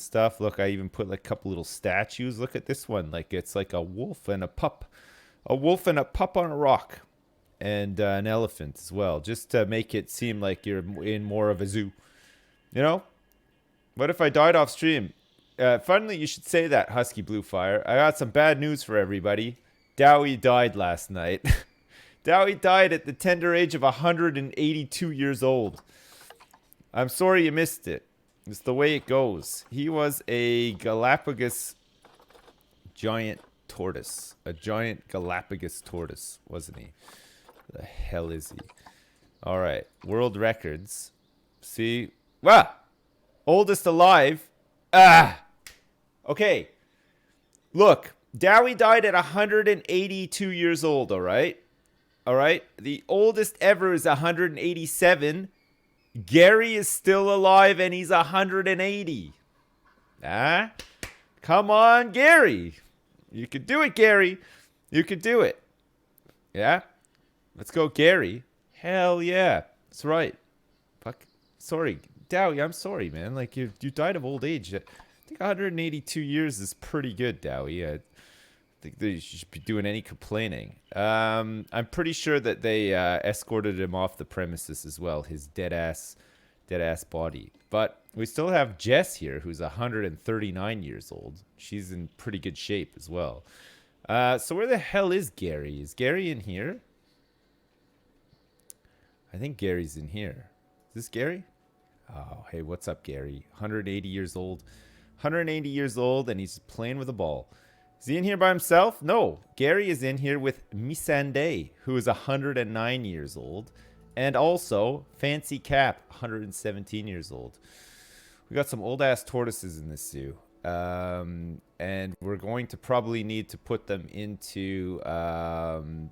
stuff. Look, I even put like a couple little statues. Look at this one. Like it's like a wolf and a pup. A wolf and a pup on a rock. And an elephant as well. Just to make it seem like you're in more of a zoo. You know? What if I died off stream? Finally, you should say that, Husky Bluefire. I got some bad news for everybody. Dowie died last night. Dowie died at the tender age of 182 years old. I'm sorry you missed it. It's the way it goes. He was a Galapagos giant tortoise. A giant Galapagos tortoise, wasn't he? The hell is he? All right. World records. See? Wow. Oldest alive. Ah. Okay. Look. Dowie died at 182 years old, all right? All right? The oldest ever is 187. Gary is still alive and he's 180. Ah? Come on, Gary. You could do it, Gary. You could do it. Yeah? Let's go, Gary. Hell yeah. That's right. Fuck. Sorry. Dowie, I'm sorry, man. Like, you died of old age. I think 182 years is pretty good, Dowie. I think that you should be doing any complaining. I'm pretty sure that they escorted him off the premises as well. His dead ass body. But we still have Jess here, who's 139 years old. She's in pretty good shape as well. So where the hell is Gary? Is Gary in here? I think Gary's in here. Is this Gary? Oh, hey, what's up, Gary? 180 years old. 180 years old, and he's playing with a ball. Is he in here by himself? No. Gary is in here with Missandei, who is 109 years old. And also, Fancy Cap, 117 years old. We got some old-ass tortoises in this zoo. And we're going to probably need to put them into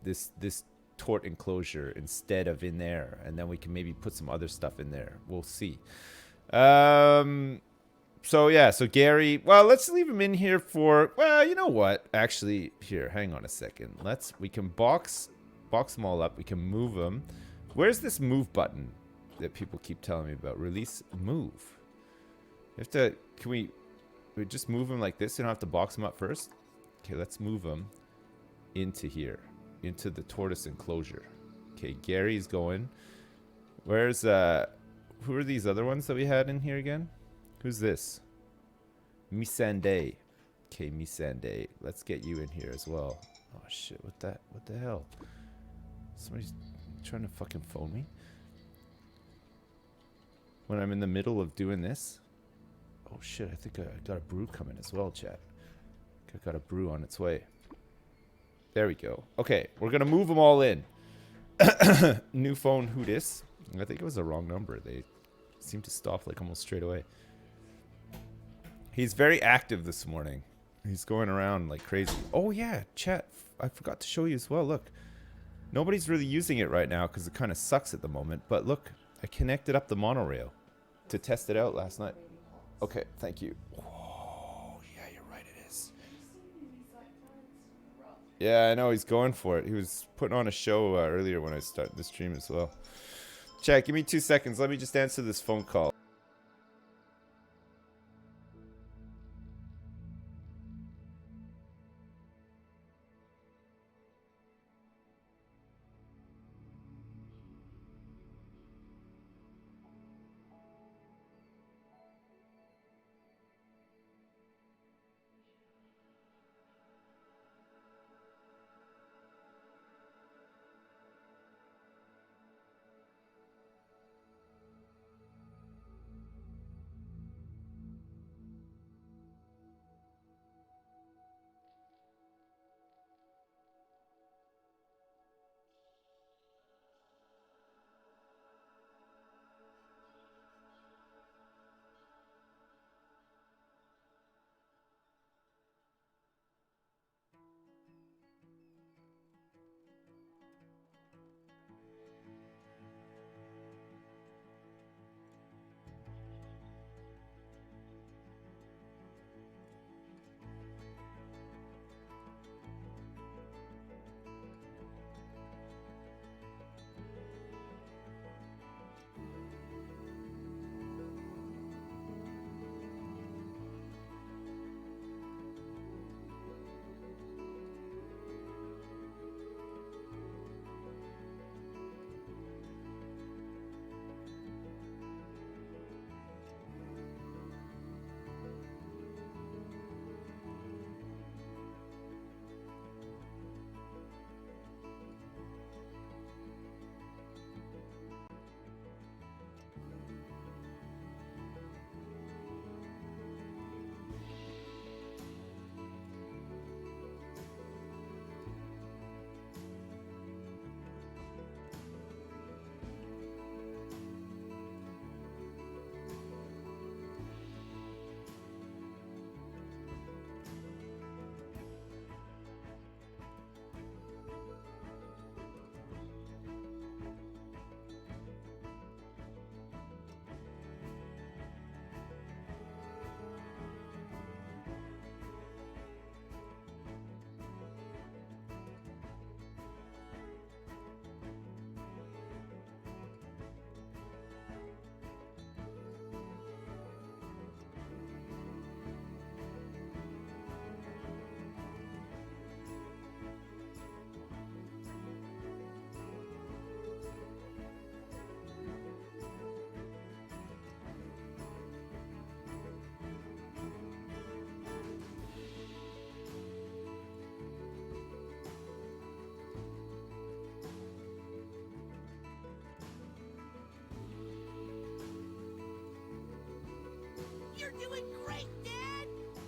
this tort enclosure instead of in there. And then we can maybe put some other stuff in there. We'll see. So yeah, so Gary, well, let's leave him in here for, well, you know what? Actually, here, hang on a second. We can box them all up. We can move them. Where's this move button that people keep telling me about? Release, move. You have to, can we just move them like this? You don't have to box them up first? Okay, let's move them into here, into the tortoise enclosure. Okay, Gary's going. Where's, who are these other ones that we had in here again? Who's this? Missandei. Okay, Missandei. Let's get you in here as well. Oh shit, what the hell? Somebody's trying to fucking phone me? When I'm in the middle of doing this? Oh shit, I think I got a brew coming as well, chat. I got a brew on its way. There we go. Okay, we're gonna move them all in. New phone, who dis? I think it was the wrong number. They seemed to stop like almost straight away. He's very active this morning. He's going around like crazy. Oh yeah, chat. I forgot to show you as well. Look, nobody's really using it right now because it kind of sucks at the moment. But look, I connected up the monorail to test it out last night. Okay, thank you. Oh yeah, you're right. It is. Yeah, I know he's going for it. He was putting on a show earlier when I started the stream as well. Chat, give me 2 seconds. Let me just answer this phone call.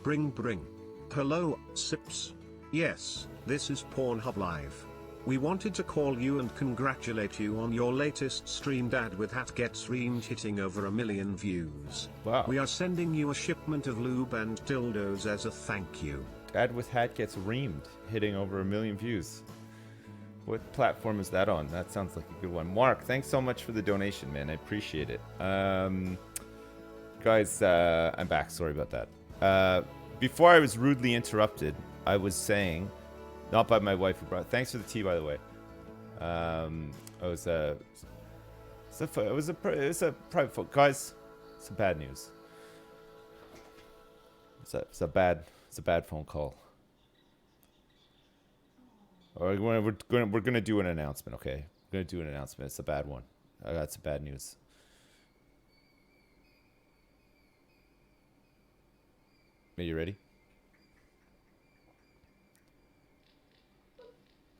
Bring. Hello, Sips. Yes, this is Pornhub Live. We wanted to call you and congratulate you on your latest stream. Dad with Hat Gets Reamed hitting over 1 million views. Wow. We are sending you a shipment of lube and dildos as a thank you. Dad with Hat Gets Reamed hitting over 1 million views. What platform is that on? That sounds like a good one. Mark, thanks so much for the donation, man. I appreciate it. Guys, I'm back. Sorry about that. Before I was rudely interrupted, I was saying, not by my wife who brought. Thanks for the tea, by the way. It was a private phone. Guys, some bad news. It's a bad phone call. We're gonna do an announcement, okay? We're gonna do an announcement. It's a bad one. I got some bad news. Are you ready?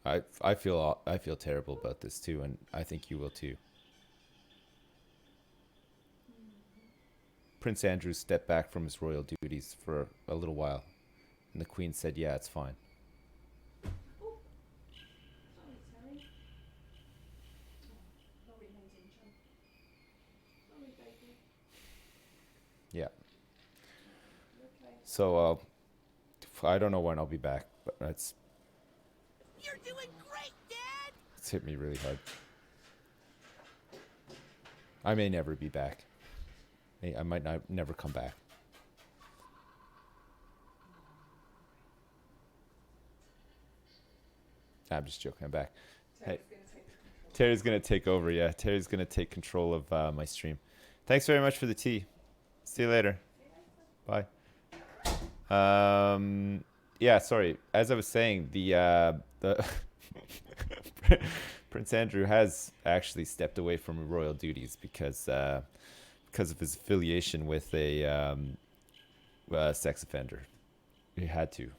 I feel terrible about this too, and I think you will too. Prince Andrew stepped back from his royal duties for a little while, and the Queen said, "Yeah, it's fine." Yeah. So I don't know when I'll be back, but that's. You're doing great, Dad. It's hit me really hard. I may never be back. I might never come back. I'm just joking. I'm back. Terry's gonna take over. Yeah, Terry's gonna take control of my stream. Thanks very much for the tea. See you later. Bye. Yeah, sorry. As I was saying, the Prince Andrew has actually stepped away from royal duties because of his affiliation with a sex offender. He had to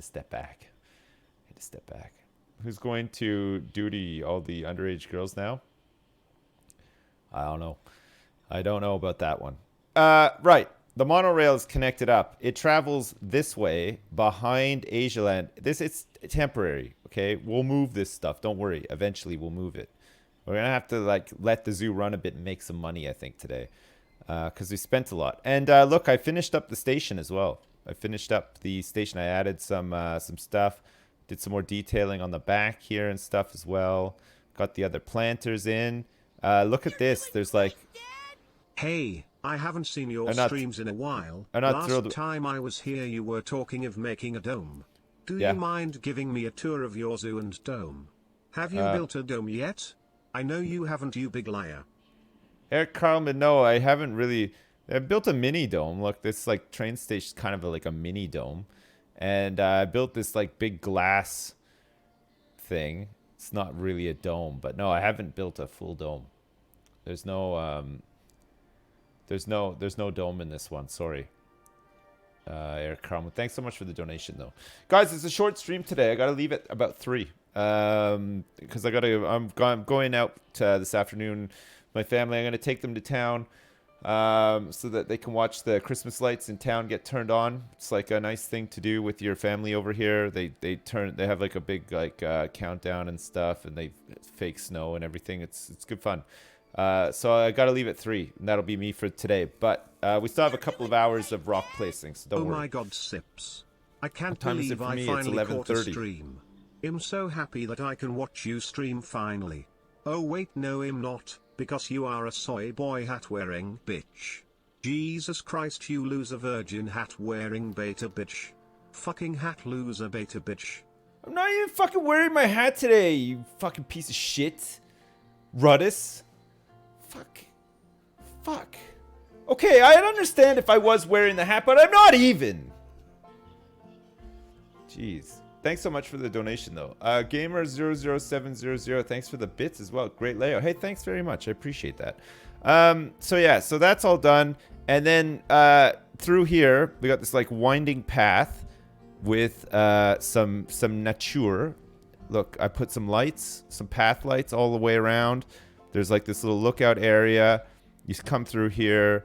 step back. Who's going to duty all the underage girls now? I don't know. I don't know about that one. Right. The monorail is connected up. It travels this way behind Asialand. It's temporary, okay? We'll move this stuff. Don't worry. Eventually, we'll move it. We're going to have to let the zoo run a bit and make some money, I think, today. Because we spent a lot. And look, I finished up the station as well. I added some stuff. Did some more detailing on the back here and stuff as well. Got the other planters in. Look at this. There's like... Hey, I haven't seen your streams in a while. Last time I was here you were talking of making a dome. Do you mind giving me a tour of your zoo and dome? Have you built a dome yet? I know you haven't, you big liar. Eric Carlman, no, I haven't really. I built a mini dome. Look, this like train station is kind of like a mini dome. And I built this like big glass thing. It's not really a dome, but no, I haven't built a full dome. There's no dome in this one. Sorry. Eric Carmen. Thanks so much for the donation though. Guys, it's a short stream today. I gotta leave at about 3. Because I'm going out this afternoon. My family, I'm gonna take them to town. So that they can watch the Christmas lights in town get turned on. It's like a nice thing to do with your family over here. They have like a big countdown and stuff, and they fake snow and everything. It's good fun. So I got to leave at 3, and that'll be me for today. But we still have a couple of hours of rock placing, so don't worry. Oh my God, Sips! I can't believe I finally caught a stream. I'm so happy that I can watch you stream finally. Oh wait, no, I'm not. Because you are a soy boy hat-wearing bitch. Jesus Christ, you loser virgin hat-wearing beta bitch. Fucking hat loser beta bitch. I'm not even fucking wearing my hat today, you fucking piece of shit. Ruddus. Fuck. Okay, I'd understand if I was wearing the hat, but I'm not even. Jeez. Thanks so much for the donation, though. Gamer00700, thanks for the bits as well. Great layout. Hey, thanks very much. I appreciate that. So that's all done. And then through here, we got this like winding path with some nature. Look, I put some lights, some path lights all the way around. There's like this little lookout area. You come through here.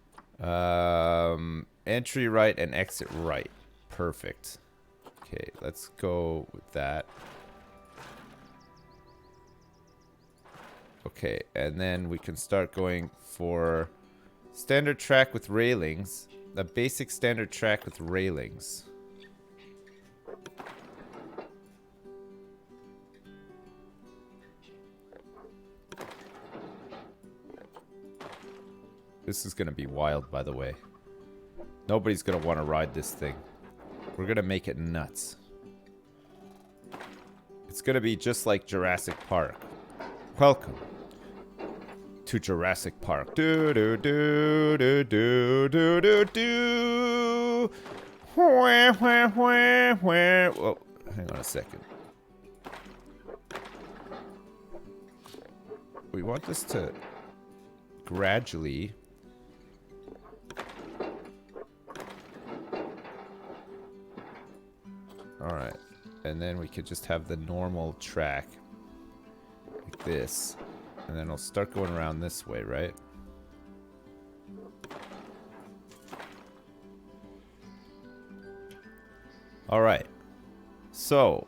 Entry right and exit right. Perfect. Okay, let's go with that. Okay, and then we can start going for standard track with railings. A basic standard track with railings. This is going to be wild, by the way. Nobody's going to want to ride this thing. We're going to make it nuts. It's going to be just like Jurassic Park. Welcome to Jurassic Park. Do do do do do do do do. Wah, wah, wah, wah. Whoa, hang on a second. We want this to gradually. All right, and then we could just have the normal track like this. And then I'll start going around this way, right? All right. So,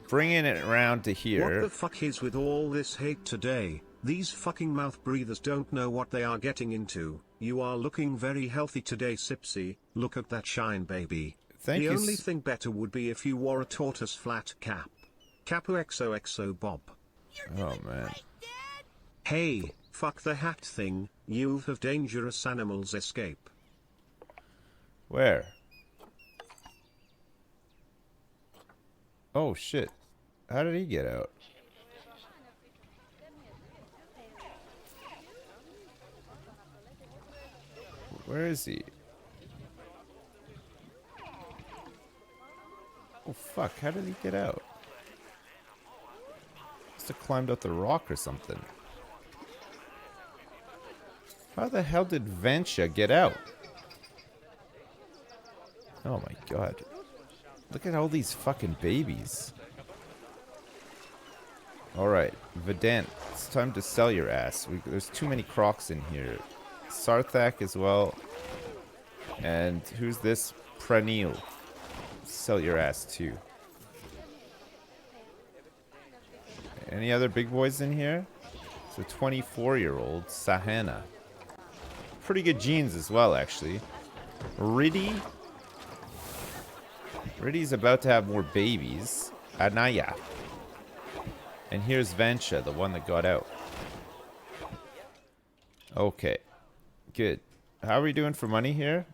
bringing it around to here. What the fuck is with all this hate today? These fucking mouth breathers don't know what they are getting into. You are looking very healthy today, Sipsy. Look at that shine, baby. Thank you. The only thing better would be if you wore a tortoise flat cap. Capu XOXO Bob. Oh, man. Hey, fuck the hat thing, youth of dangerous animals escape. Where? Oh, shit. How did he get out? Where is he? Oh, fuck. How did he get out? Must have climbed up the rock or something. How the hell did Vansha get out? Oh my god. Look at all these fucking babies. Alright, Vedant, it's time to sell your ass. There's too many crocs in here. Sarthak as well. And who's this? Pranil. Sell your ass too. Any other big boys in here? It's a 24-year-old, Sahana. Pretty good genes as well, actually. Riddy. Riddy's about to have more babies. Anaya. And here's Vansha, the one that got out. Okay. Good. How are we doing for money here?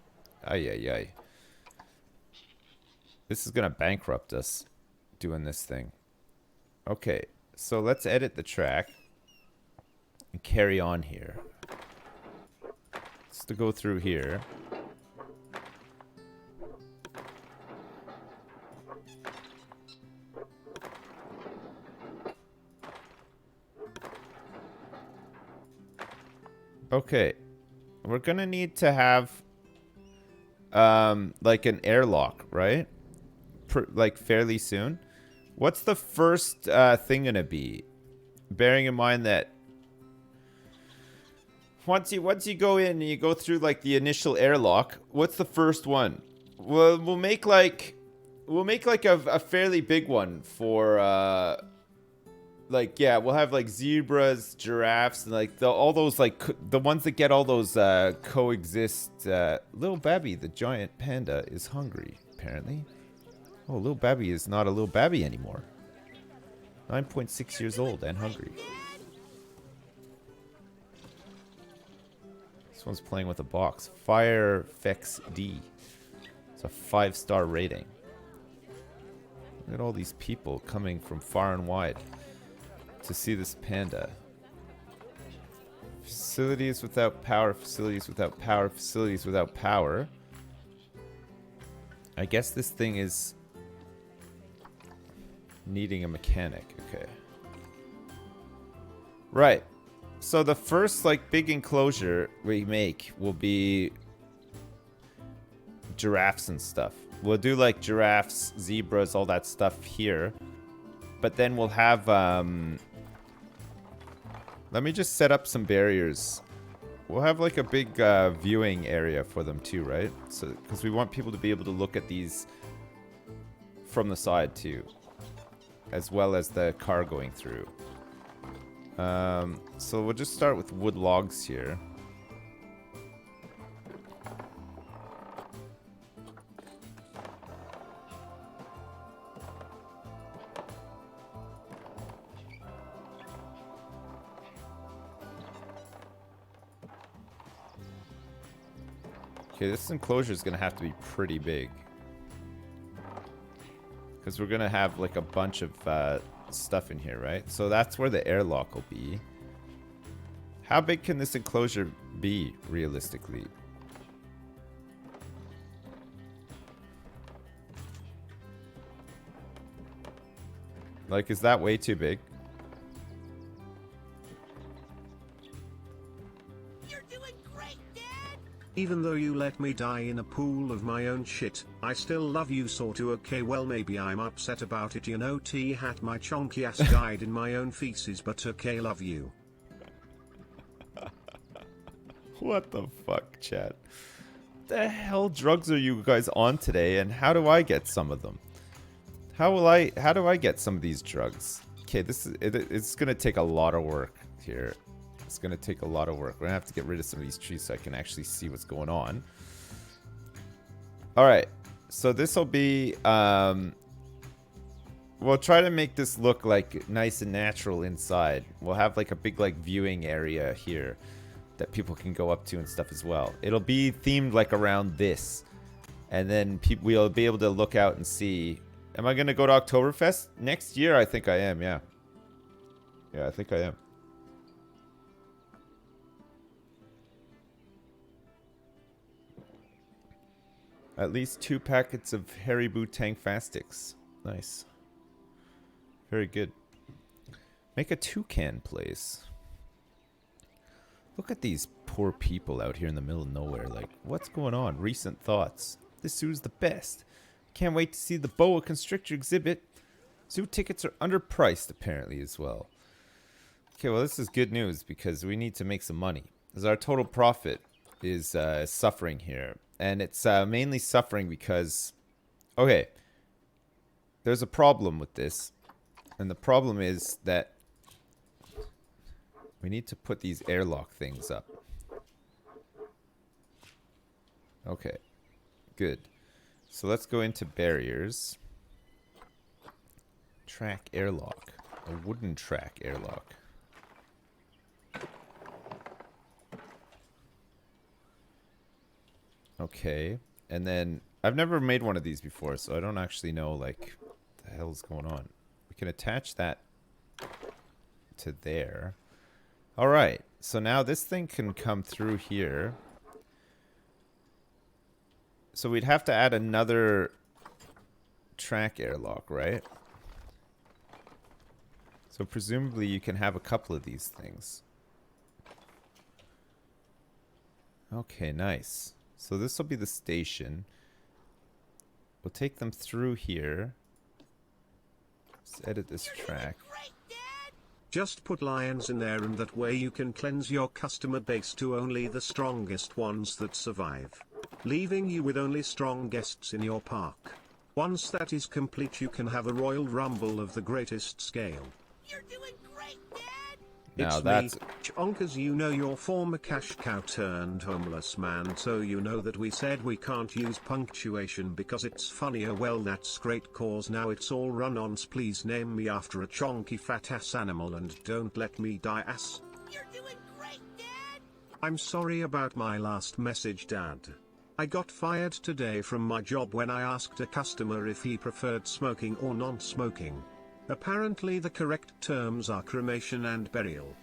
Ay, ay, ay. This is going to bankrupt us, doing this thing. Okay. So let's edit the track. And carry on here. To go through here. Okay. We're gonna need to have like an airlock, right? Like fairly soon. What's the first thing gonna be? Bearing in mind that Once you go in and you go through like the initial airlock, what's the first one? Well, we'll make like a fairly big one for like, yeah, we'll have like zebras, giraffes, and like all those like the ones that get all those coexist. Little Babby, the giant panda, is hungry apparently. Oh, little Babby is not a little Babby anymore. 9.6 years old and hungry. This one's playing with a box. Firefex D. It's a 5-star rating. Look at all these people coming from far and wide to see this panda. Facilities without power, facilities without power, facilities without power. I guess this thing is needing a mechanic. Okay. Right. So the first like big enclosure we make will be giraffes and stuff. We'll do like giraffes, zebras, all that stuff here. But then we'll have let me just set up some barriers We'll have like a big viewing area for them too, right? So, because we want people to be able to look at these from the side too, as well as the car going through. So we'll just start with wood logs here. Okay, this enclosure is going to have to be pretty big. Because we're going to have like a bunch of stuff in here, right? So that's where the airlock will be. How big can this enclosure be, realistically? Like, is that way too big? Even though you let me die in a pool of my own shit, I still love you sort of. Okay, well maybe I'm upset about it, you know. T-hat, my chonky ass died in my own feces, but okay, love you. What the fuck, chat? The hell drugs are you guys on today, and how do I get some of them? How do I get some of these drugs? Okay, it's gonna take a lot of work here. It's gonna take a lot of work. We're gonna have to get rid of some of these trees so I can actually see what's going on. Alright, so this will be we'll try to make this look like nice and natural inside. We'll have like a big like viewing area here that people can go up to and stuff as well. It'll be themed like around this, and then we'll be able to look out and see. Am I gonna go to Oktoberfest next year? I think I am. Yeah, I think I am. At least 2 packets of Haribo Tang Fastics. Nice. Very good. Make a toucan place. Look at these poor people out here in the middle of nowhere. Like, what's going on? Recent thoughts. This zoo's the best. Can't wait to see the boa constrictor exhibit. Zoo tickets are underpriced, apparently, as well. Okay, well, this is good news because we need to make some money. As our total profit is suffering here. And it's mainly suffering because, okay, there's a problem with this. And the problem is that we need to put these airlock things up. Okay, good. So let's go into barriers. Track airlock. A wooden track airlock. Okay, and then I've never made one of these before, so I don't actually know like what the hell's going on. We can attach that to there. All right, so now this thing can come through here. So we'd have to add another track airlock, right? So presumably you can have a couple of these things. Okay, nice. So this will be the station. We'll take them through here. Let's edit this track. Just put lions in there, and that way you can cleanse your customer base to only the strongest ones that survive, leaving you with only strong guests in your park. Once that is complete, you can have a royal rumble of the greatest scale. You're doing great, Dad! Now it's that's me, Chonkers, you know, your former cash cow turned homeless man, so you know that we said we can't use punctuation because it's funnier. Well, that's great, cause now it's all run-ons. Please name me after a chonky fat ass animal and don't let me die ass. You're doing great, Dad! I'm sorry about my last message, Dad. I got fired today from my job when I asked a customer if he preferred smoking or non-smoking. Apparently the correct terms are cremation and burial.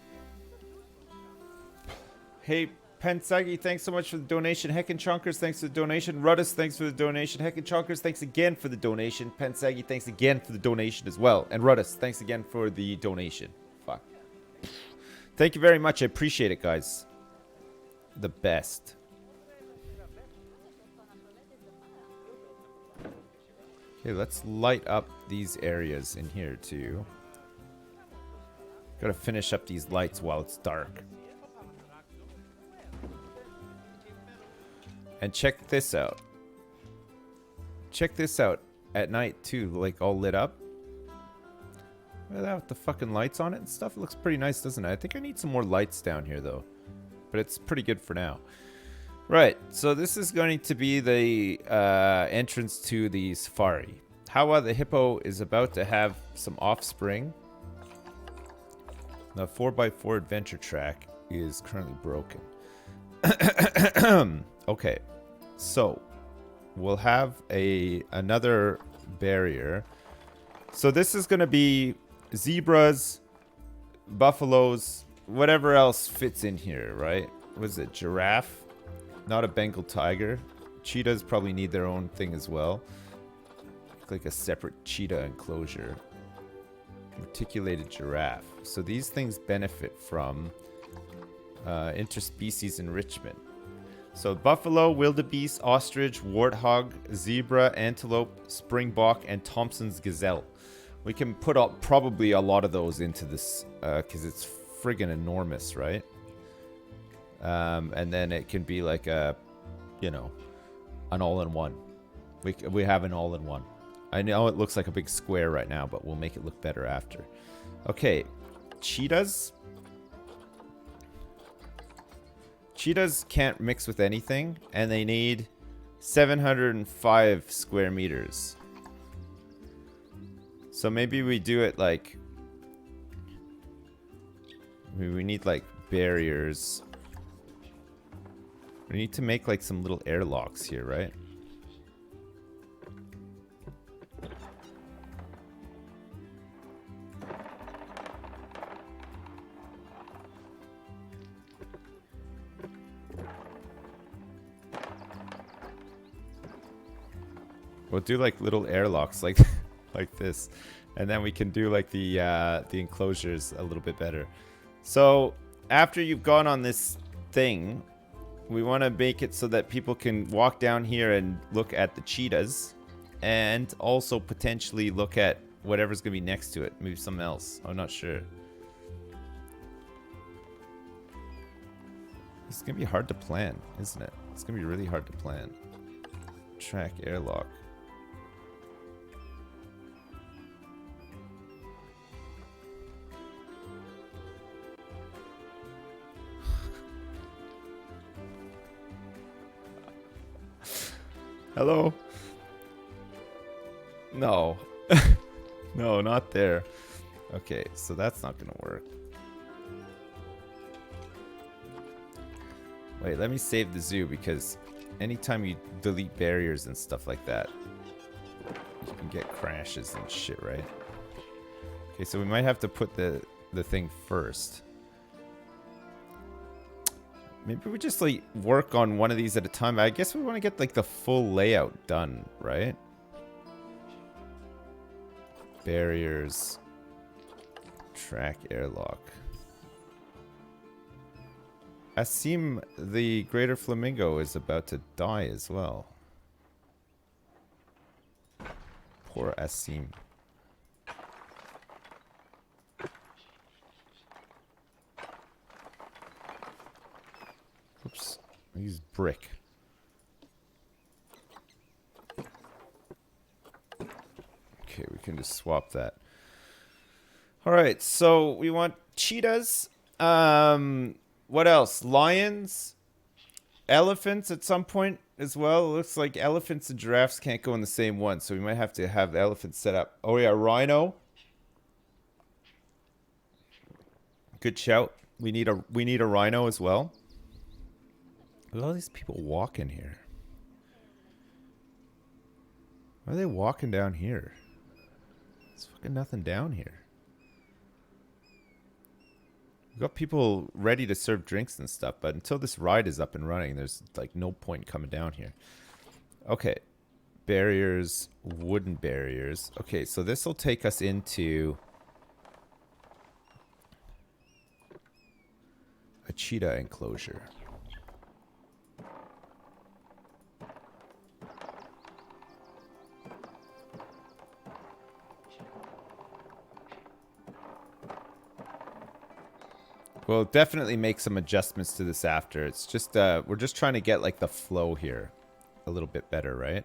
Hey, Pensagi, thanks so much for the donation. Heckin' Chonkers, thanks for the donation. Ruddus, thanks for the donation. Heckin' Chonkers, thanks again for the donation. Pensagi, thanks again for the donation as well. And Ruddus, thanks again for the donation. Fuck. Thank you very much. I appreciate it, guys. The best. Okay, let's light up these areas in here too. Gotta finish up these lights while it's dark. And check this out. Check this out at night too, like all lit up. Look at that with the fucking lights on it and stuff. It looks pretty nice, doesn't it? I think I need some more lights down here though. But it's pretty good for now. Right, so this is going to be the entrance to the safari. Hawa the hippo is about to have some offspring. The 4x4 adventure track is currently broken. Okay, so we'll have another barrier. So this is going to be zebras, buffaloes, whatever else fits in here, right? What is it? Giraffe? Not a Bengal tiger. Cheetahs probably need their own thing as well. Like a separate cheetah enclosure. Reticulated giraffe. So these things benefit from interspecies enrichment. So buffalo, wildebeest, ostrich, warthog, zebra, antelope, springbok, and Thompson's gazelle. We can put up probably a lot of those into this because it's friggin' enormous, right? And then it can be like a, you know, an all-in-one. We have an all-in-one. I know it looks like a big square right now, but we'll make it look better after. Okay, cheetahs. Cheetahs can't mix with anything, and they need 705 square meters. So maybe we do it like... we need like barriers. We need to make like some little airlocks here, right? We'll do like little airlocks like like this, and then we can do like the enclosures a little bit better. So after you've gone on this thing, we want to make it so that people can walk down here and look at the cheetahs, and also potentially look at whatever's gonna be next to it. Maybe something else. I'm not sure. It's gonna be hard to plan, isn't it? It's gonna be really hard to plan. Track airlock. Hello? No. No, not there. Okay, so that's not gonna work. Wait, let me save the zoo, because anytime you delete barriers and stuff like that, you can get crashes and shit, right? Okay, so we might have to put the thing first. Maybe we just like work on one of these at a time. I guess we want to get like the full layout done, right? Barriers. Track airlock. Asim, the greater flamingo, is about to die as well. Poor Asim. Oops. I used brick. Okay, we can just swap that. Alright, so we want cheetahs. What else? Lions? Elephants at some point as well. It looks like elephants and giraffes can't go in the same one, so we might have to have the elephants set up. Oh yeah, rhino. Good shout. We need a rhino as well. Look at all these people walking here. Why are they walking down here? There's fucking nothing down here. We've got people ready to serve drinks and stuff, but until this ride is up and running, there's like no point coming down here. Okay. Barriers, wooden barriers. Okay, so this will take us into a cheetah enclosure. We'll definitely make some adjustments to this after. It's just, we're just trying to get, like, the flow here a little bit better, right?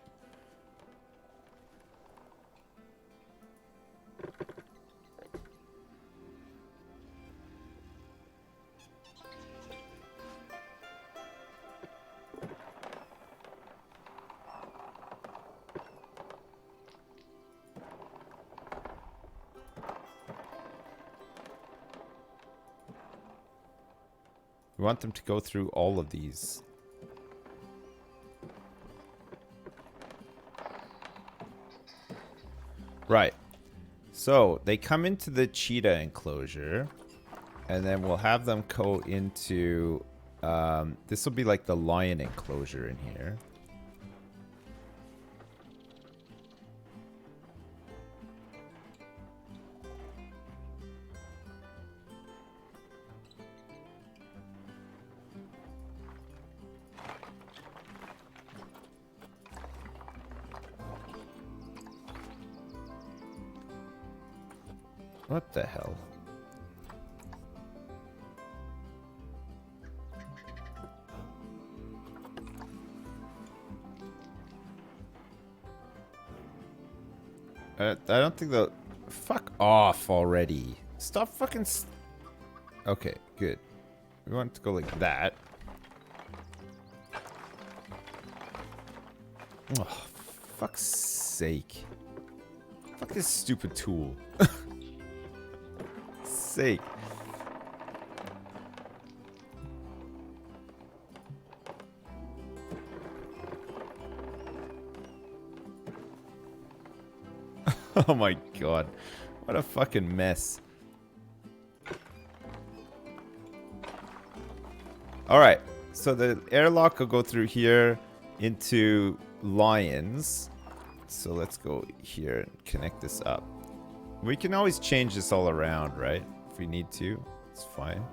We want them to go through all of these. Right. So they come into the cheetah enclosure, and then we'll have them go into, this will be like the lion enclosure in here. What the hell? I don't think they'll... Fuck off already. Stop fucking... Okay, good. We want it to go like that. Oh, fuck's sake. Fuck this stupid tool. Sake. Oh my god. What a fucking mess. Alright. So the airlock will go through here into lions. So let's go here and connect this up. We can always change this all around, right? If we need to. It's fine.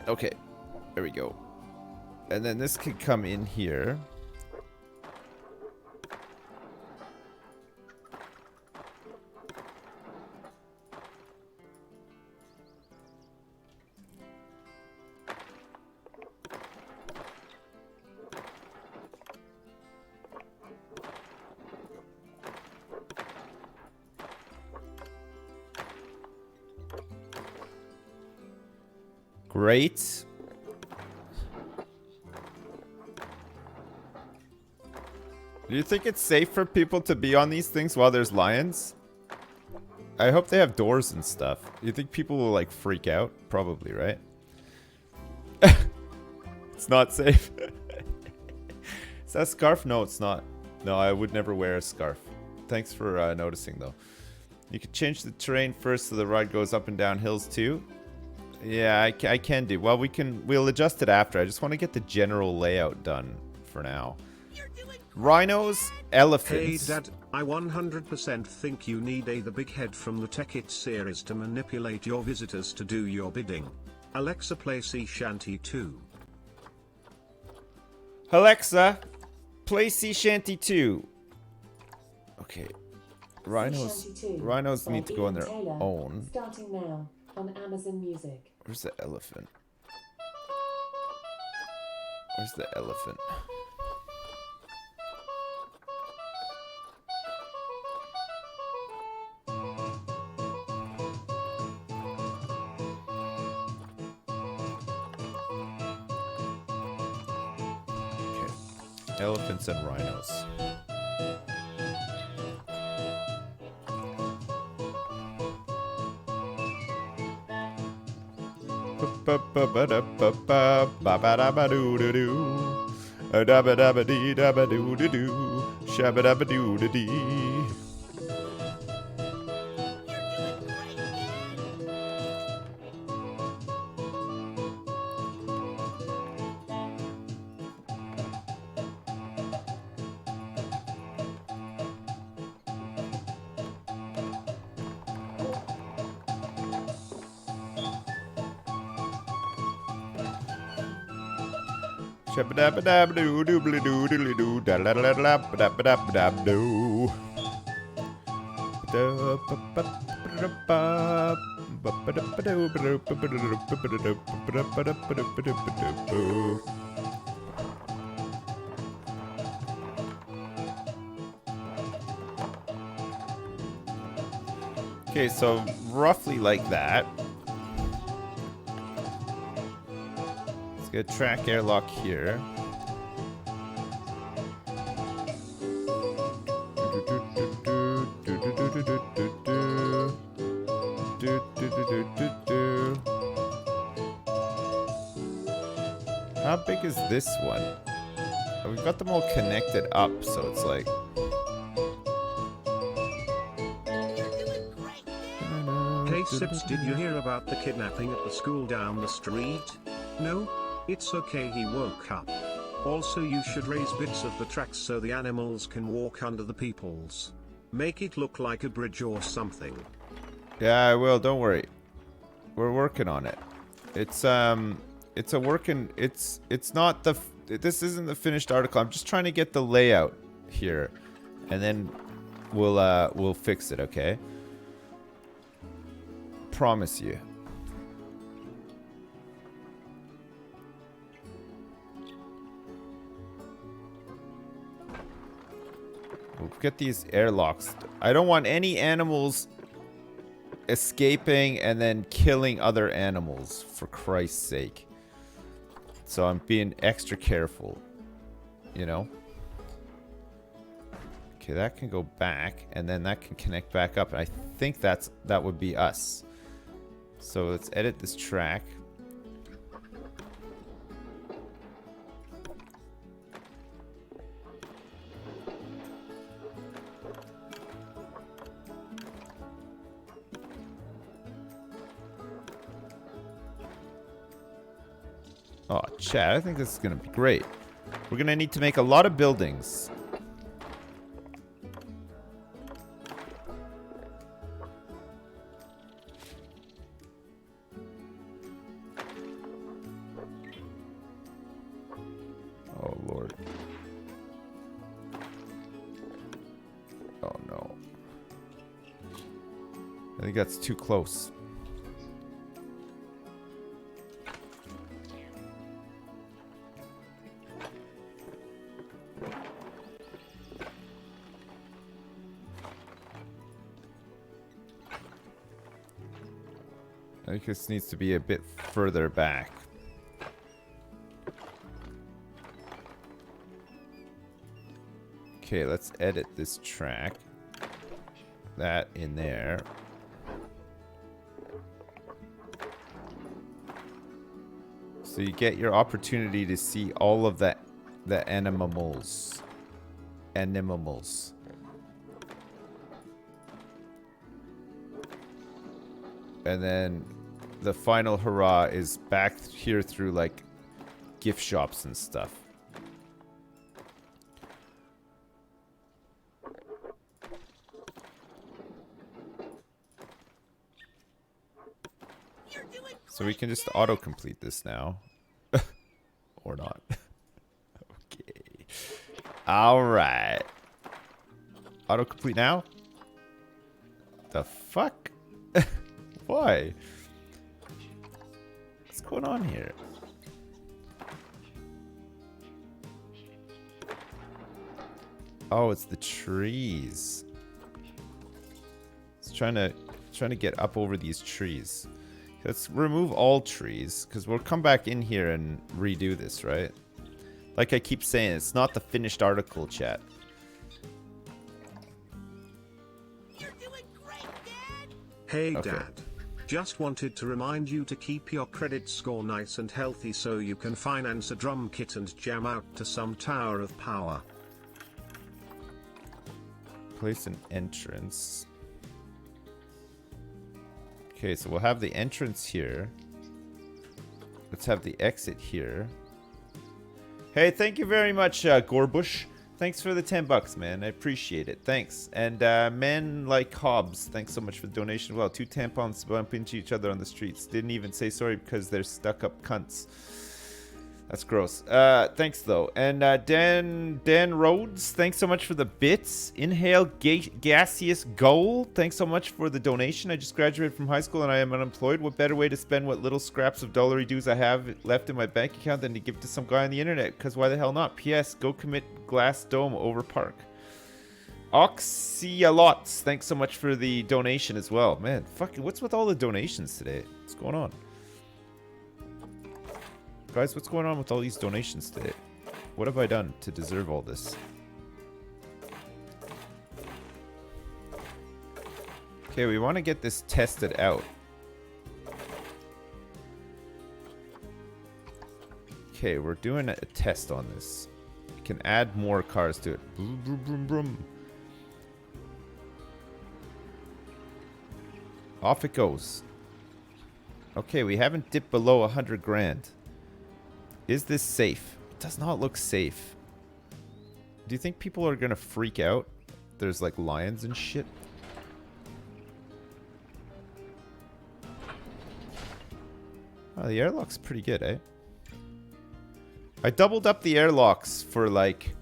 Okay. There we go. And then this could come in here. Great. Do you think it's safe for people to be on these things while there's lions? I hope they have doors and stuff. You think people will like freak out? Probably, right? It's not safe. Is that a scarf? No, it's not. No, I would never wear a scarf. Thanks for noticing though. You can change the terrain first so the ride goes up and down hills too. Yeah, I can do. Well, we'll adjust it after. I just want to get the general layout done for now. Rhinos, elephants. Hey Dad, I 100% think you need the big head from the Tech It series to manipulate your visitors to do your bidding. Alexa, play Sea Shanty 2. Alexa, play Sea Shanty 2. Okay. Rhinos need to go on their own. Starting now on Amazon Music. Where's the elephant? Where's the elephant? Okay. Elephants and rhinos. Shabba-dabba-dabba-doo, doobly-doo, doodly-doo. Okay, so roughly like that. Let's get track airlock here. How big is this one? Oh, we've got them all connected up, so it's like... Hey Sips, did you hear about the kidnapping at the school down the street? No? It's okay, he woke up. Also, you should raise bits of the tracks so the animals can walk under the peoples. Make it look like a bridge or something. Yeah, I will, don't worry. We're working on it. It's a working, it's not the, this isn't the finished article. I'm just trying to get the layout here. And then we'll fix it, okay? Promise you. We'll get these airlocks. I don't want any animals escaping and then killing other animals, for Christ's sake. So I'm being extra careful, you know? Okay, that can go back, and then that can connect back up. And I think that would be us. So let's edit this track. Oh, Chad, I think this is going to be great. We're going to need to make a lot of buildings. Oh, Lord. Oh, no. I think that's too close. I think this needs to be a bit further back. Okay, let's edit this track. That in there. So you get your opportunity to see all of the animals. Animals. And then the final hurrah is back here through like gift shops and stuff. So we can just autocomplete this now. Or not. Okay. Alright. Autocomplete now? The fuck? Why? What's going on here? Oh, it's the trees. It's trying to get up over these trees. Let's remove all trees, because we'll come back in here and redo this, right? Like I keep saying, it's not the finished article, chat. You're doing great, Dad! Hey, Okay. Dad. Just wanted to remind you to keep your credit score nice and healthy so you can finance a drum kit and jam out to some Tower of Power. Place an entrance. Okay, so we'll have the entrance here. Let's have the exit here. Hey, thank you very much, Gorbush. Thanks for the 10 bucks, man. I appreciate it. Thanks. And Men Like Hobbs, thanks so much for the donation as well. 2 tampons bump into each other on the streets. Didn't even say sorry because they're stuck-up cunts. That's gross. Thanks though. And Dan Rhodes, thanks so much for the bits. Inhale gaseous gold. Thanks so much for the donation. I just graduated from high school and I am unemployed. What better way to spend what little scraps of dollary dues I have left in my bank account than to give to some guy on the internet? Because why the hell not? P.S. Go commit glass dome over park. Oxyalots, thanks so much for the donation as well. Man, fucking, what's with all the donations today? What's going on? Guys, what's going on with all these donations today? What have I done to deserve all this? Okay, we want to get this tested out. Okay, we're doing a test on this. We can add more cars to it. Boom, boom, boom, boom. Off it goes. Okay, we haven't dipped below 100 grand. Is this safe? It does not look safe. Do you think people are gonna freak out? There's like lions and shit. Oh, the airlock's pretty good, eh? I doubled up the airlocks for like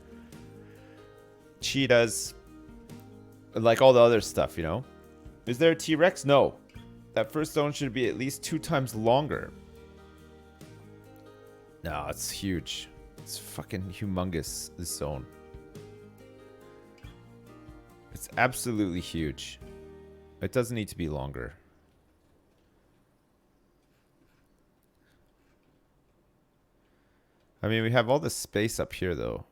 cheetahs, like all the other stuff, you know? Is there a T-Rex? No. That first zone should be at least 2 times longer. No, it's huge. It's fucking humongous, this zone. It's absolutely huge. It doesn't need to be longer. I mean, we have all this space up here, though,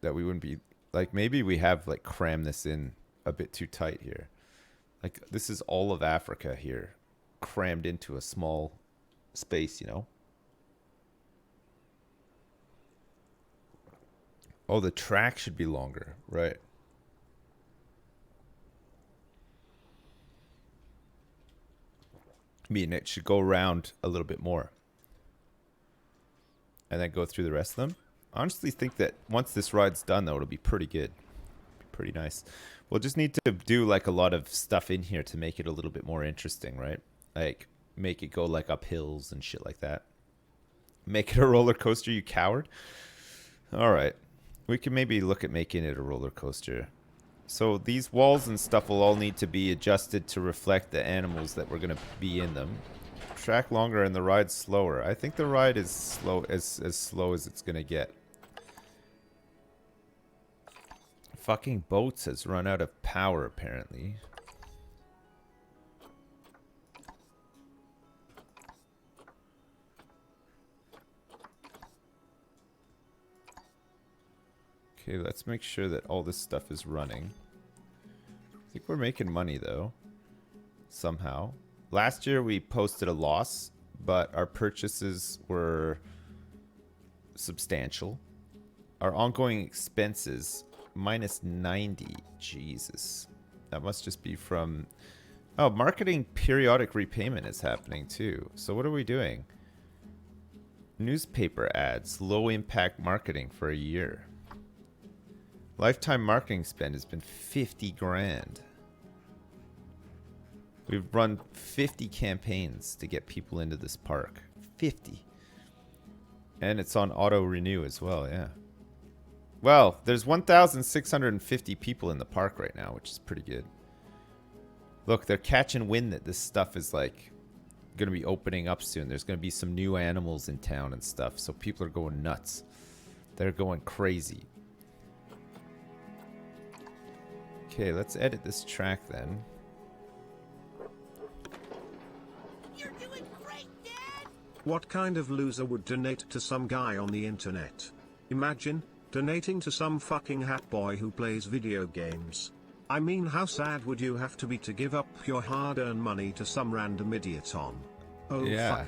that we wouldn't be... Like, maybe we have, like, crammed this in a bit too tight here. Like, this is all of Africa here, crammed into a small space, you know? Oh, the track should be longer, right? I mean, it should go around a little bit more. And then go through the rest of them. I honestly think that once this ride's done, though, it'll be pretty good. Be pretty nice. We'll just need to do, like, a lot of stuff in here to make it a little bit more interesting, right? Like, make it go, like, up hills and shit like that. Make it a roller coaster, you coward. All right. We can maybe look at making it a roller coaster. So these walls and stuff will all need to be adjusted to reflect the animals that we're going to be in them. Track longer and the ride slower. I think the ride is slow, as slow as it's going to get. Fucking boats has run out of power, apparently. Okay, let's make sure that all this stuff is running. I think we're making money, though. Somehow. Last year we posted a loss, but our purchases were substantial. Our ongoing expenses, minus 90. Jesus. That must just be from... Oh, marketing periodic repayment is happening, too. So what are we doing? Newspaper ads, low impact marketing for a year. Lifetime marketing spend has been 50 grand. We've run 50 campaigns to get people into this park. 50. And it's on auto renew as well, yeah. Well, there's 1,650 people in the park right now, which is pretty good. Look, they're catching wind that this stuff is like going to be opening up soon. There's going to be some new animals in town and stuff, so people are going nuts. They're going crazy. Okay, let's edit this track then. You're doing great, Dad! What kind of loser would donate to some guy on the internet? Imagine donating to some fucking hat boy who plays video games. I mean, how sad would you have to be to give up your hard-earned money to some random idiot on? Oh, yeah. fuck.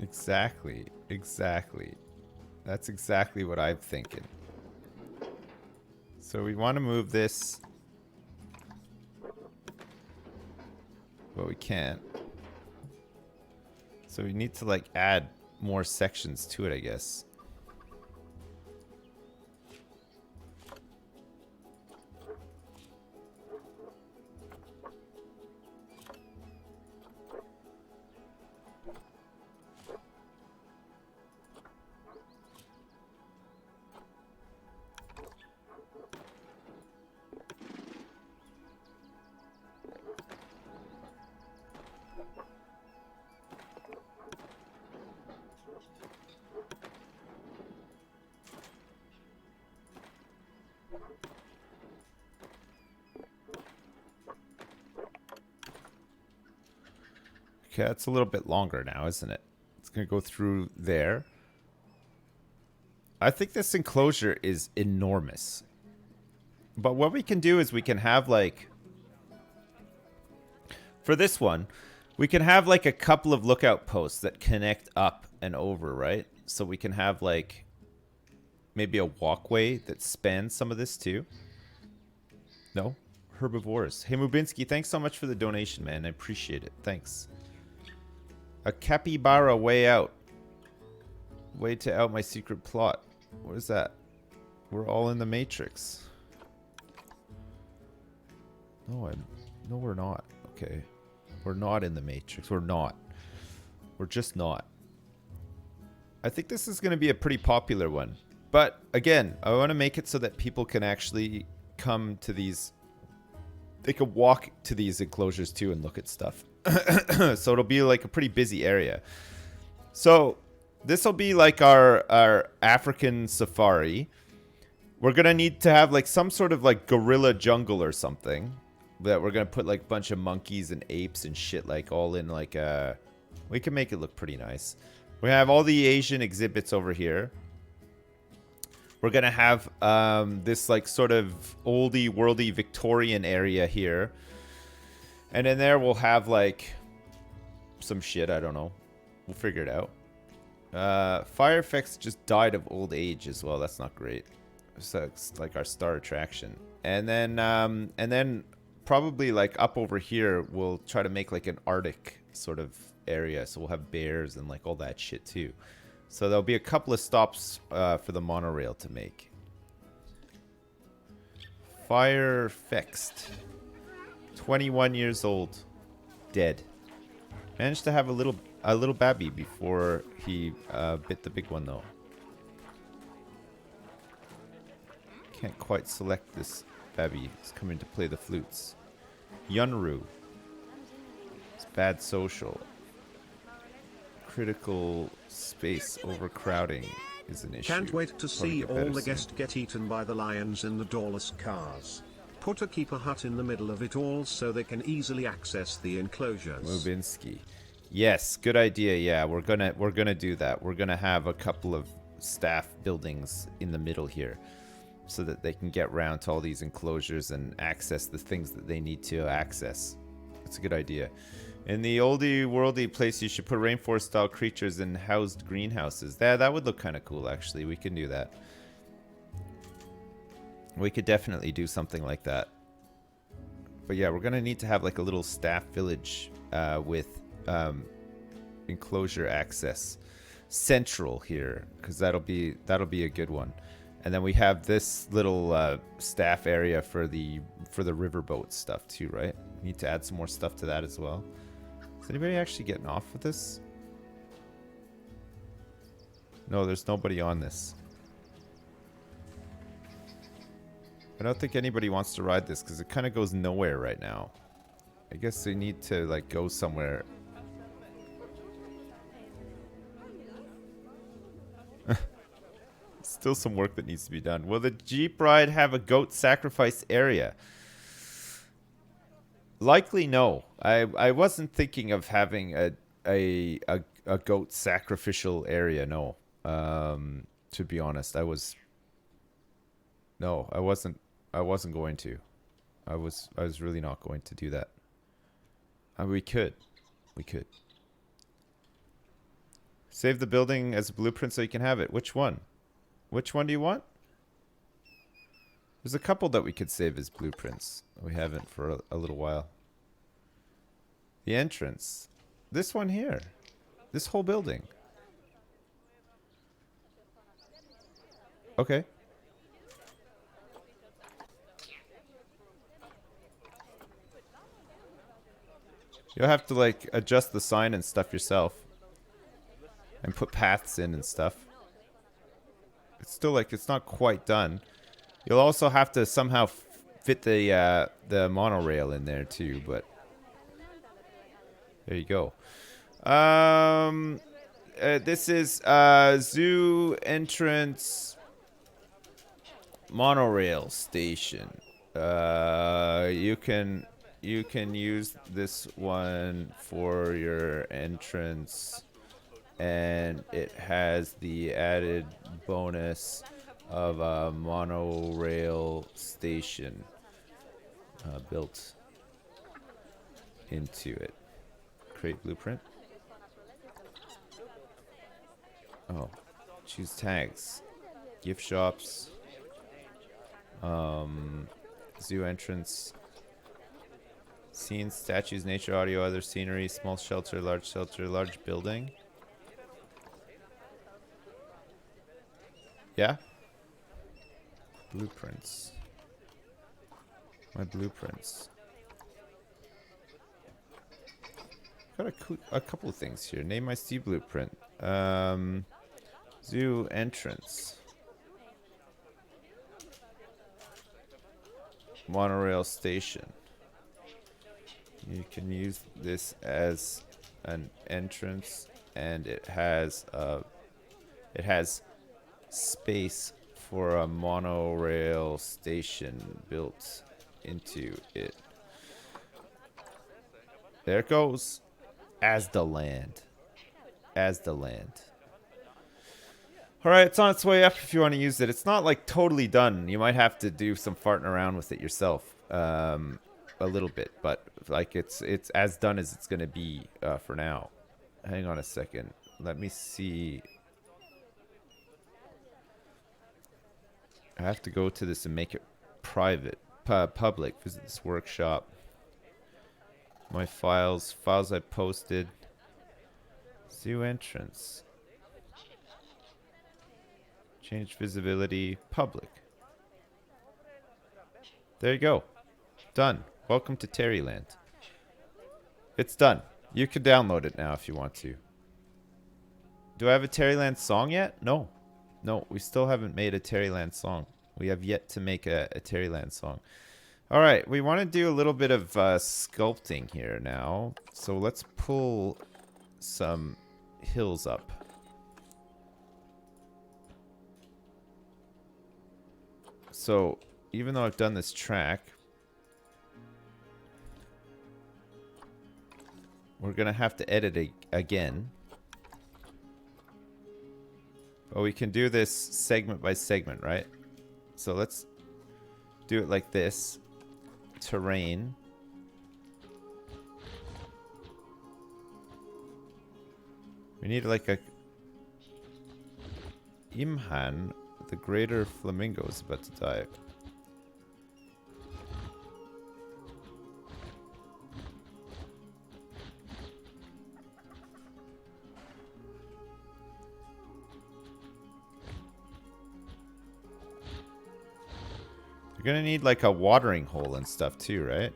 Exactly. Exactly. That's exactly what I'm thinking. So we want to move this, but we can't. So we need to like add more sections to it, I guess. Okay, that's a little bit longer now, isn't it? It's going to go through there. I think this enclosure is enormous. But what we can do is we can have like... For this one, we can have like a couple of lookout posts that connect up and over, right? So we can have like maybe a walkway that spans some of this too. No? Herbivores. Hey, Mubinski, thanks so much for the donation, man. I appreciate it. Thanks. A capybara way out. Way to out my secret plot. What is that? We're all in the Matrix. No, no, we're not. Okay. We're not in the Matrix. We're not. We're just not. I think this is going to be a pretty popular one. But, again, I want to make it so that people can actually come to these... They can walk to these enclosures, too, and look at stuff. So it'll be like a pretty busy area. So this will be like our African safari. We're gonna need to have like some sort of like gorilla jungle or something that we're gonna put like a bunch of monkeys and apes and shit like all in like a... We can make it look pretty nice. We have all the Asian exhibits over here. We're gonna have this like sort of oldie worldy Victorian area here. And in there we'll have like some shit, I don't know. We'll figure it out. Fire effects just died of old age as well. That's not great. So it's like our star attraction. And then probably like up over here we'll try to make like an Arctic sort of area. So we'll have bears and like all that shit too. So there'll be a couple of stops for the monorail to make. Fire fixed. 21 years old, dead. Managed to have a little babby before he bit the big one though. Can't quite select this babby. He's coming to play the flutes. Yunru. It's bad social. Critical space overcrowding is an issue. Can't wait to see all the guests get eaten by the lions in the doorless cars. Put a keeper hut in the middle of it all so they can easily access the enclosures. Mubinski. Yes, good idea. Yeah, we're gonna do that. We're gonna have a couple of staff buildings in the middle here so that they can get around to all these enclosures and access the things that they need to access. That's a good idea. In the oldie worldy place, you should put rainforest style creatures in housed greenhouses. That would look kind of cool actually. We can do that. We could definitely do something like that. But yeah, we're gonna need to have like a little staff village with enclosure access central here, because that'll be a good one. And then we have this little staff area for the riverboat stuff too, right? We need to add some more stuff to that as well. Is anybody actually getting off with this? No, there's nobody on this. I don't think anybody wants to ride this because it kind of goes nowhere right now. I guess they need to like go somewhere. Still some work that needs to be done. Will the Jeep ride have a goat sacrifice area? Likely no. I wasn't thinking of having a goat sacrificial area, no. To be honest, I wasn't going to. I was really not going to do that. We could. Save the building as a blueprint so you can have it. Which one? Which one do you want? There's a couple that we could save as blueprints. We haven't for a little while. The entrance. This one here. This whole building. Okay. You'll have to like adjust the sign and stuff yourself. And put paths in and stuff. It's still like it's not quite done. You'll also have to somehow fit the monorail in there too, but There you go. This is zoo entrance monorail station. You can use this one for your entrance, and it has the added bonus of a monorail station built into it. Create blueprint. Oh, choose tags. Gift shops. Zoo entrance. Scenes, statues, nature, audio, other scenery, small shelter, large building. Yeah? Blueprints. My blueprints. Got a couple of things here. Name my sea blueprint. Zoo entrance. Monorail station. You can use this as an entrance, and it has space for a monorail station built into it. There it goes. As the land. Alright, it's on its way up if you want to use it. It's not like totally done. You might have to do some farting around with it yourself. A little bit, but like it's as done as it's gonna be for now. Hang on a second. Let me see. I have to go to this and make it private, public. Visit this workshop. My files I posted. Zoo entrance. Change visibility, public. There you go. Done. Welcome to Terryland. It's done. You can download it now if you want to. Do I have a Terryland song yet? No. No, we still haven't made a Terryland song. We have yet to make a Terryland song. All right, we want to do a little bit of sculpting here now. So let's pull some hills up. So even though I've done this track, we're going to have to edit it again. But we can do this segment by segment, right? So let's do it like this. Terrain. We need like a... Imhan, the greater flamingo, is about to die. You're gonna need like a watering hole and stuff too, right?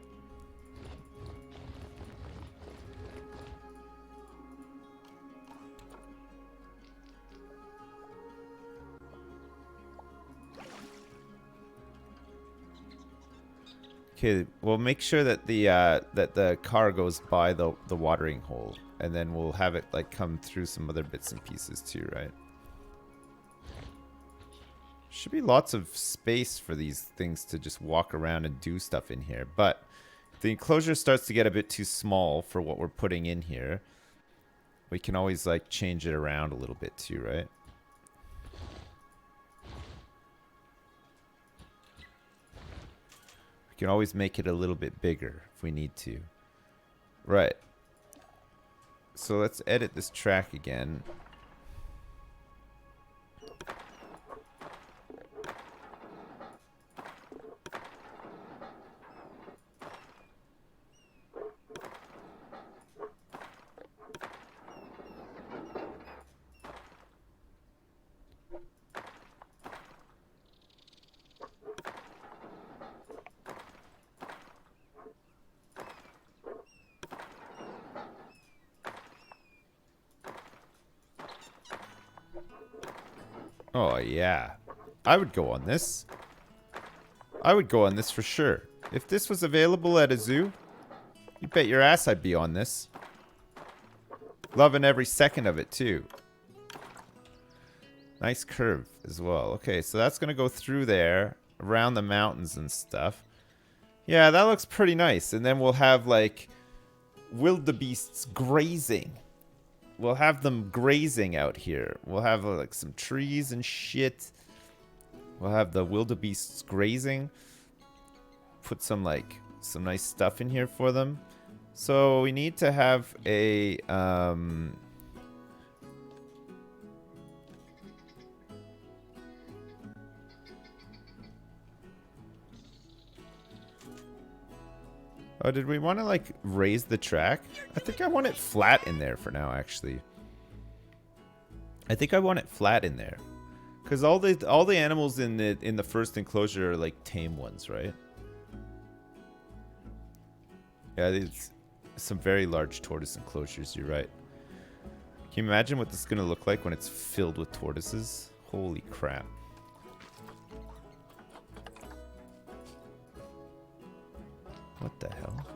Okay, we'll make sure that the car goes by the watering hole, and then we'll have it like come through some other bits and pieces too, right? Should be lots of space for these things to just walk around and do stuff in here, but if the enclosure starts to get a bit too small for what we're putting in here, we can always like change it around a little bit too, right? We can always make it a little bit bigger if we need to. Right. So let's edit this track again. Oh, yeah. I would go on this. I would go on this for sure. If this was available at a zoo, you bet your ass I'd be on this. Loving every second of it too. Nice curve as well. Okay, so that's gonna go through there, around the mountains and stuff. Yeah, that looks pretty nice. And then we'll have like wildebeests grazing. We'll have them grazing out here. We'll have like some trees and shit. We'll have the wildebeests grazing. Put some nice stuff in here for them. So we need to have a oh, did we want to like raise the track? I think I want it flat in there for now, actually. I think I want it flat in there. Cuz all the animals in the first enclosure are like tame ones, right? Yeah, it's some very large tortoise enclosures, you're right. Can you imagine what this is going to look like when it's filled with tortoises? Holy crap. What the hell?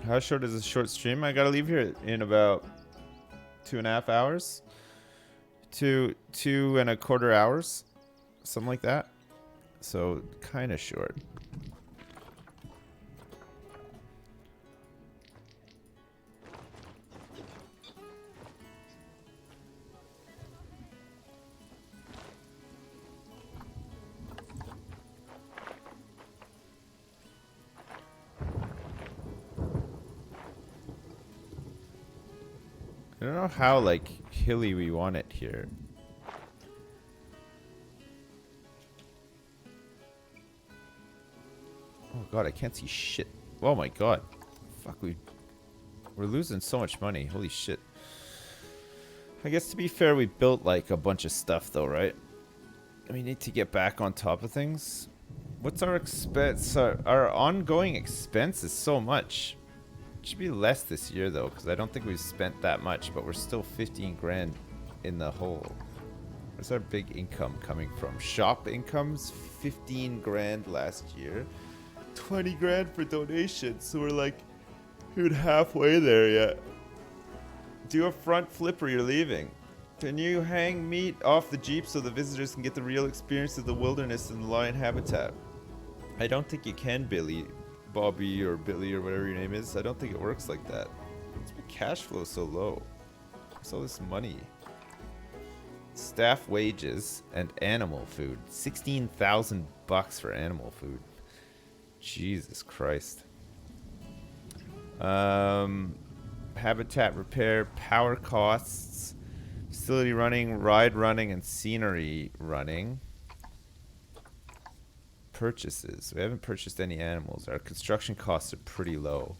How short is a short stream? I gotta leave here in about 2.5 hours. 2.25 hours. Something like that. So, kind of short. I don't know how, like, hilly we want it here. Oh god, I can't see shit. Oh my god. Fuck, we're losing so much money. Holy shit. I guess to be fair, we built, like, a bunch of stuff, though, right? We need to get back on top of things. What's our expense? Our ongoing expense is so much. It should be less this year though, because I don't think we've spent that much, but we're still 15 grand in the hole. Where's our big income coming from? Shop incomes, 15 grand last year, 20 grand for donations, so we're like, dude, halfway there yet. Do a front flip or you're leaving. Can you hang meat off the Jeep so the visitors can get the real experience of the wilderness and the lion habitat? I don't think you can, Bobby or Billy or whatever your name is. I don't think it works like that. What's my cash flow so low? What's all this money? Staff wages and animal food. 16,000 bucks for animal food. Jesus Christ. Habitat repair, power costs, facility running, ride running, and scenery running. Purchases. We haven't purchased any animals. Our construction costs are pretty low,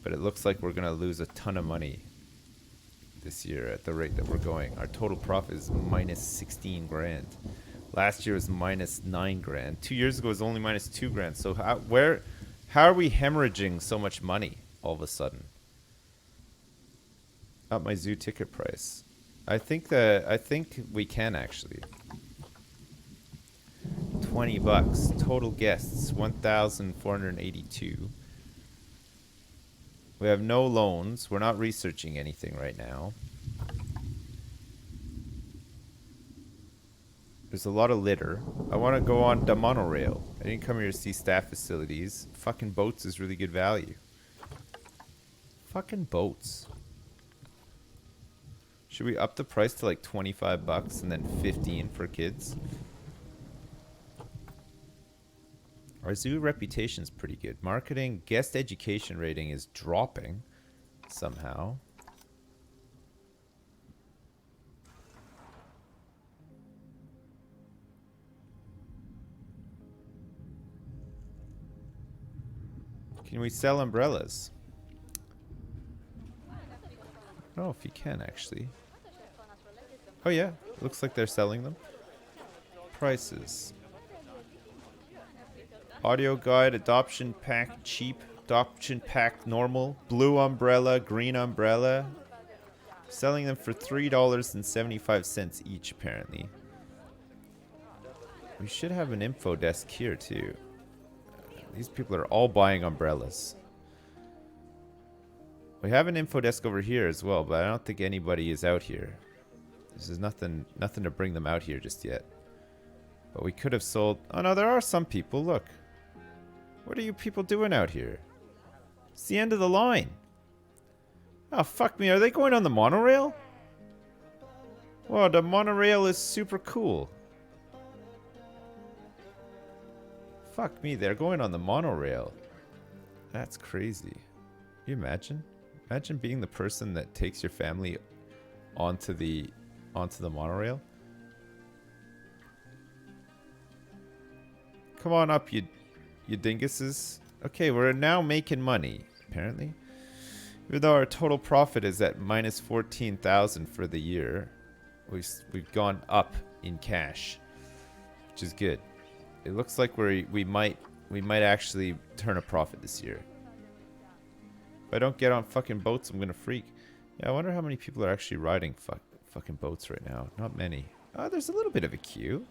but it looks like we're gonna lose a ton of money this year at the rate that we're going. Our total profit is minus 16 grand. Last year was minus 9 grand. 2 years ago it was only minus 2 grand. So how are we hemorrhaging so much money all of a sudden? Up my zoo ticket price. I think we can actually. 20 bucks. Total guests, 1,482. We have no loans. We're not researching anything right now. There's a lot of litter. I want to go on the monorail. I didn't come here to see staff facilities. Fucking boats is really good value. Fucking boats. Should we up the price to like 25 bucks and then 15 for kids? Our zoo reputation's pretty good. Marketing, guest education rating is dropping somehow. Can we sell umbrellas? I don't know if you can actually. Oh yeah, looks like they're selling them. Prices. Audio guide, adoption pack cheap, adoption pack normal, blue umbrella, green umbrella. Selling them for $3.75 each, apparently. We should have an info desk here, too. These people are all buying umbrellas. We have an info desk over here as well, but I don't think anybody is out here. This is nothing to bring them out here just yet. But we could have sold... Oh, no, there are some people. Look. What are you people doing out here? It's the end of the line. Oh, fuck me. Are they going on the monorail? Wow, the monorail is super cool. Fuck me, they're going on the monorail. That's crazy. Can you imagine? Imagine being the person that takes your family onto the monorail. Come on up, you dinguses. Okay, we're now making money, apparently. Even though our total profit is at minus 14,000 for the year, we've gone up in cash, which is good. It looks like we might actually turn a profit this year. If I don't get on fucking boats, I'm gonna freak. Yeah, I wonder how many people are actually riding fucking boats right now. Not many. Oh, there's a little bit of a queue.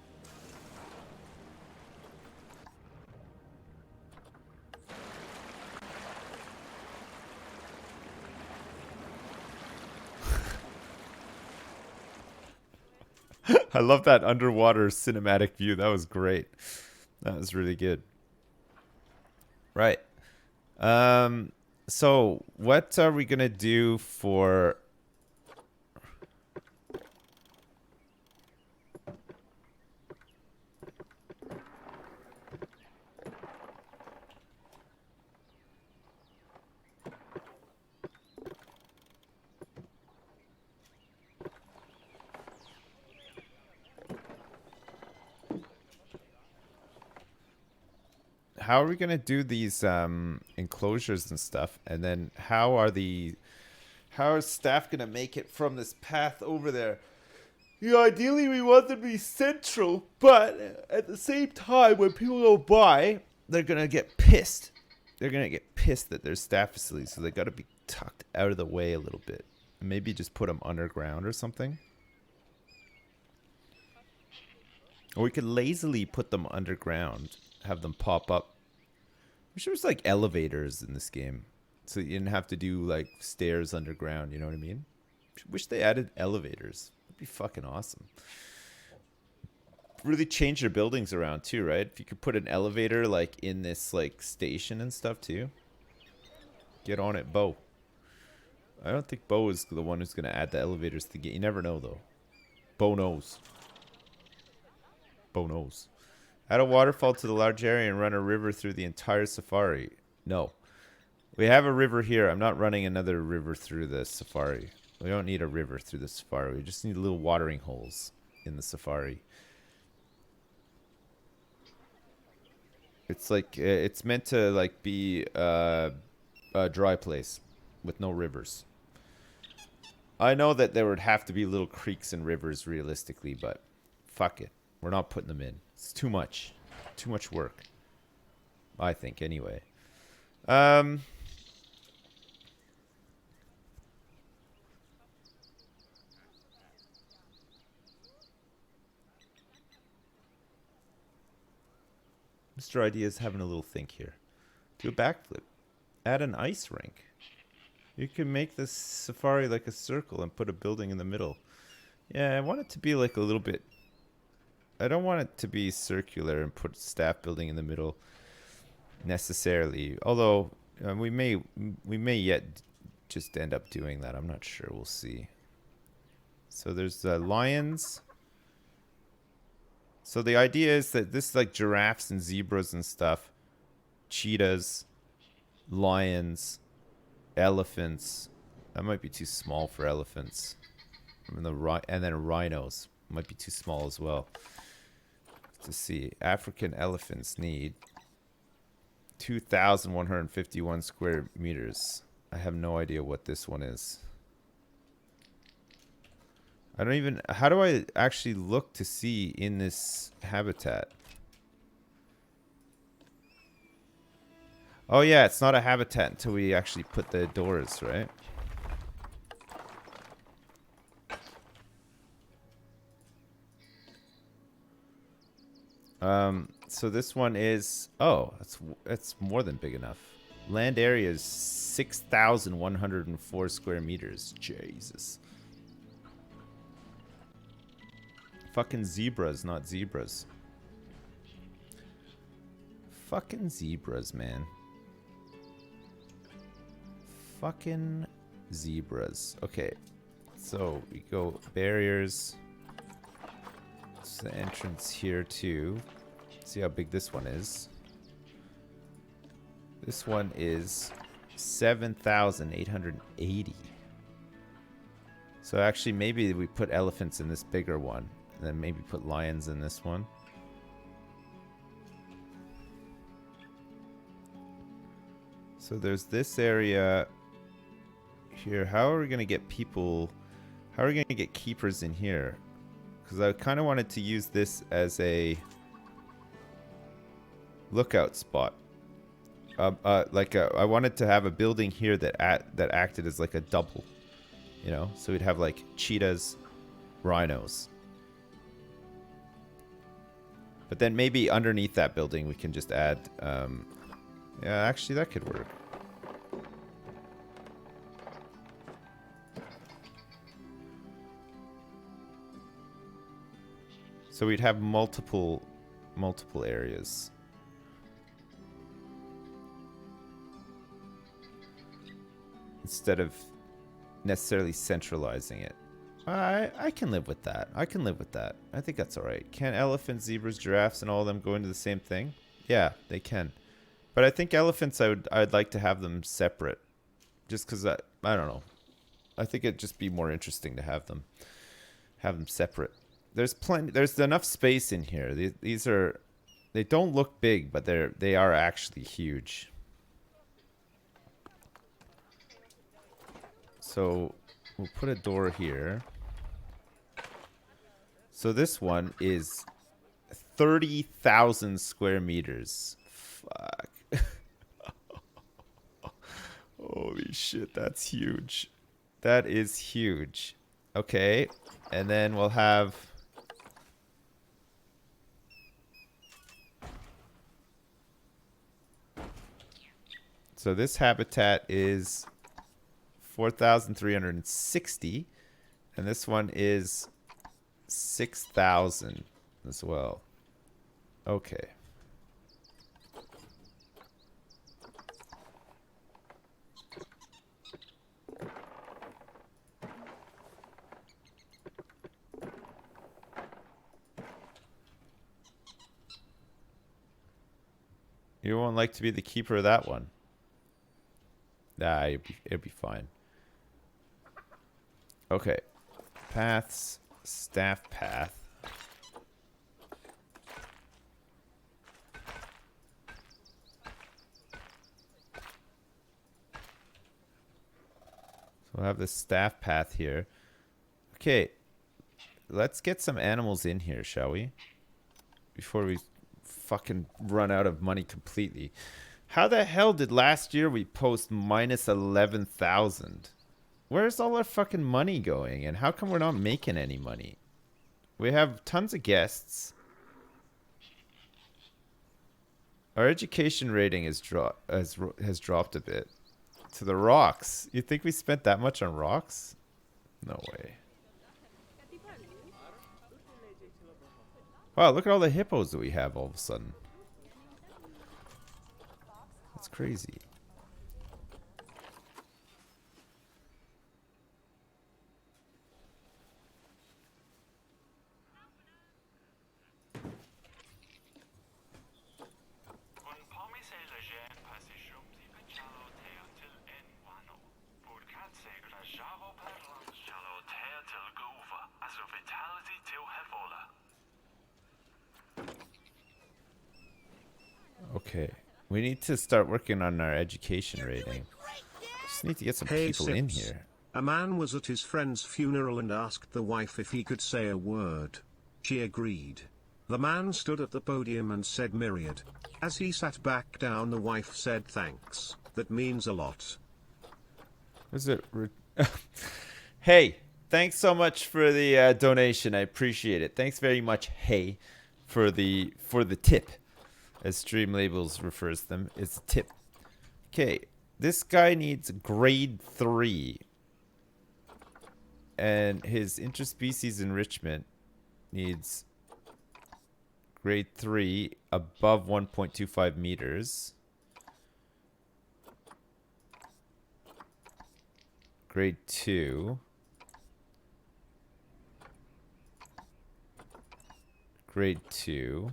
I love that underwater cinematic view. That was great. That was really good. Right. So what are we gonna do for... How are we gonna do these enclosures and stuff? And then how is staff gonna make it from this path over there? You know, ideally we want them to be central, but at the same time, when people go by, they're gonna get pissed. They're gonna get pissed that there's staff facilities, so they gotta be tucked out of the way a little bit. Maybe just put them underground or something. Or we could lazily put them underground, have them pop up. I wish there was like elevators in this game, so you didn't have to do like stairs underground. You know what I mean? Wish they added elevators. That'd be fucking awesome. Really change your buildings around too, right? If you could put an elevator like in this like station and stuff too. Get on it, Bo. I don't think Bo is the one who's gonna add the elevators to get. You never know though. Bo knows. Bo knows. Add a waterfall to the large area and run a river through the entire safari. No. We have a river here. I'm not running another river through the safari. We don't need a river through the safari. We just need little watering holes in the safari. It's like, it's meant to like be a dry place with no rivers. I know that there would have to be little creeks and rivers realistically, but fuck it. We're not putting them in. It's too much. Too much work. I think, anyway. Mr. Idea is having a little think here. Do a backflip. Add an ice rink. You can make this safari like a circle and put a building in the middle. Yeah, I want it to be like a little bit... I don't want it to be circular and put staff building in the middle necessarily. Although we may yet just end up doing that. I'm not sure. We'll see. So there's lions. So the idea is that this is like giraffes and zebras and stuff, cheetahs, lions, elephants. That might be too small for elephants. And then rhinos might be too small as well. To see, African elephants need 2,151 square meters. I have no idea what this one is. I don't even... How do I actually look to see in this habitat? Oh yeah, it's not a habitat until we actually put the doors, right? So this one is, oh, it's more than big enough. Land area is 6,104 square meters. Jesus. Fucking zebras, not zebras. Fucking zebras, man. Fucking zebras. Okay. So we go barriers. It's the entrance here too. See how big this one is. This one is 7,880. So actually maybe we put elephants in this bigger one. And then maybe put lions in this one. So there's this area here. How are we going to get people... How are we going to get keepers in here? Because I kind of wanted to use this as a lookout spot. I wanted to have a building here that acted as like a double. You know? So we'd have like cheetahs, rhinos. But then maybe underneath that building we can just add... yeah, actually that could work. So we'd have multiple areas. Instead of necessarily centralizing it. I can live with that. I can live with that. I think that's alright. Can elephants, zebras, giraffes, and all of them go into the same thing? Yeah, they can. But I think elephants, I'd like to have them separate. Just because I don't know. I think it'd just be more interesting to have them separate. There's enough space in here. They don't look big, but they are actually huge. So we'll put a door here. So this one is 30,000 square meters. Fuck. Holy shit, that's huge. That is huge. Okay, and then we'll have... So this habitat is 4,360, and this one is 6,000 as well. Okay. You won't like to be the keeper of that one. Nah, it'd be fine. Okay. Paths. Staff path. So we'll have the staff path here. Okay. Let's get some animals in here, shall we? Before we fucking run out of money completely. How the hell did last year we post minus 11,000? Where's all our fucking money going? And how come we're not making any money? We have tons of guests. Our education rating has dropped a bit. To the rocks. You think we spent that much on rocks? No way. Wow, look at all the hippos that we have all of a sudden. That's crazy. Okay. We need to start working on our education rating. Just need to get some people in here. A man was at his friend's funeral and asked the wife if he could say a word. She agreed. The man stood at the podium and said myriad. As he sat back down, the wife said thanks. That means a lot. Was it? Hey, thanks so much for the donation. I appreciate it. Thanks very much. Hey, for the tip, as Stream Labels refers to them. It's a tip. Okay, this guy needs grade 3, and his interspecies enrichment needs grade 3 above 1.25 meters. Grade 2. Grade 2.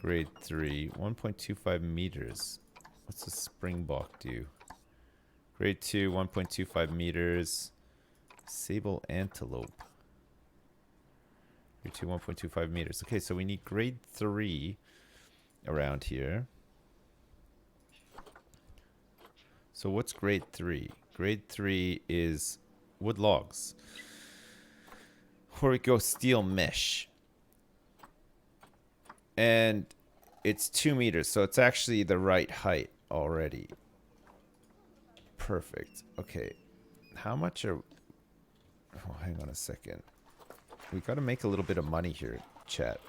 Grade 3. 1.25 meters. What's a springbok do? Grade 2, 1.25 meters. Sable antelope. Grade 2, 1.25 meters. Okay, so we need grade 3 around here. So what's grade 3? Grade 3 is wood logs. Here we go, steel mesh. And it's 2 meters, so it's actually the right height already. Perfect. Okay. How much are... Oh, hang on a second. We got to make a little bit of money here, chat.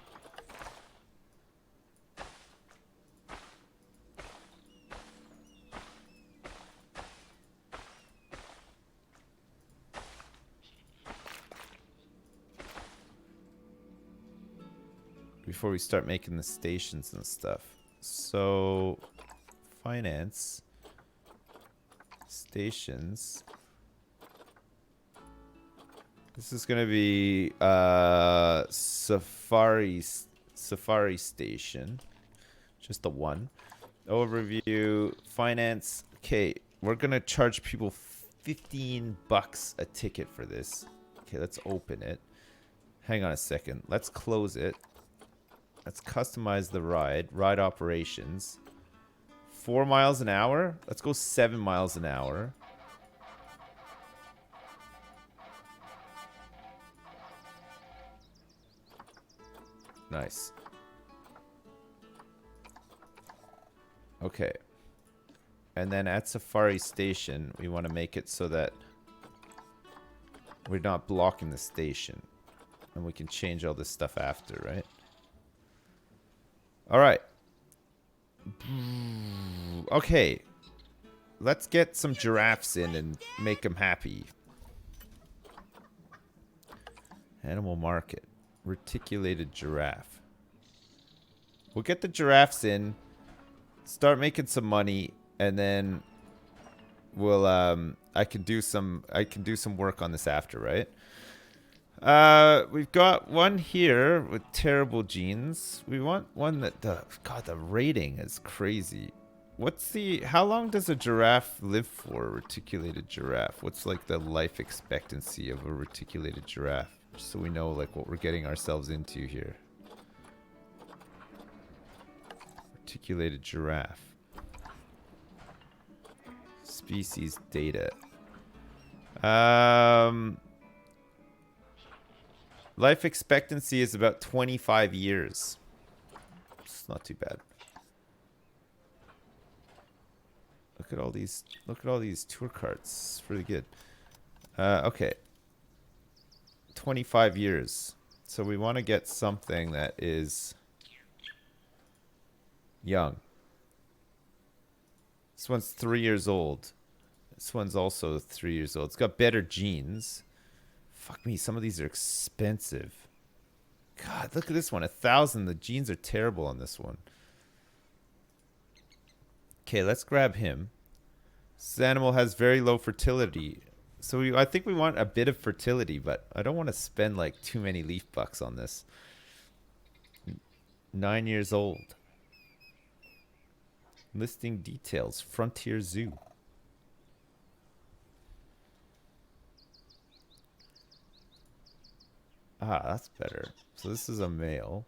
Before we start making the stations and stuff. So, finance, stations. This is going to be Safari Station. Just the one. Overview, finance. Okay, we're going to charge people $15 a ticket for this. Okay, let's open it. Hang on a second. Let's close it. Let's customize the ride. Ride operations. 4 miles an hour? Let's go 7 miles an hour. Nice. Okay. And then at Safari Station, we want to make it so that we're not blocking the station. And we can change all this stuff after, right? All right. Okay. Let's get some giraffes in and make them happy. Animal market. Reticulated giraffe. We'll get the giraffes in, start making some money, and then we'll I can do some work on this after, right? We've got one here with terrible genes. We want one that God, the rating is crazy. How long does a giraffe live for, a reticulated giraffe? What's like the life expectancy of a reticulated giraffe? Just so we know like what we're getting ourselves into here. Reticulated giraffe. Species data. Life expectancy is about 25 years. It's not too bad. Look at all these tour carts. It's really good. Okay. 25 years. So we want to get something that is young. This one's 3 years old. This one's also 3 years old. It's got better genes. Fuck me, some of these are expensive. God, look at this one. 1,000. The genes are terrible on this one. Okay, let's grab him. This animal has very low fertility. So I think we want a bit of fertility, but I don't want to spend like too many leaf bucks on this. 9 years old. Listing details. Frontier Zoo. Ah, that's better. So this is a male.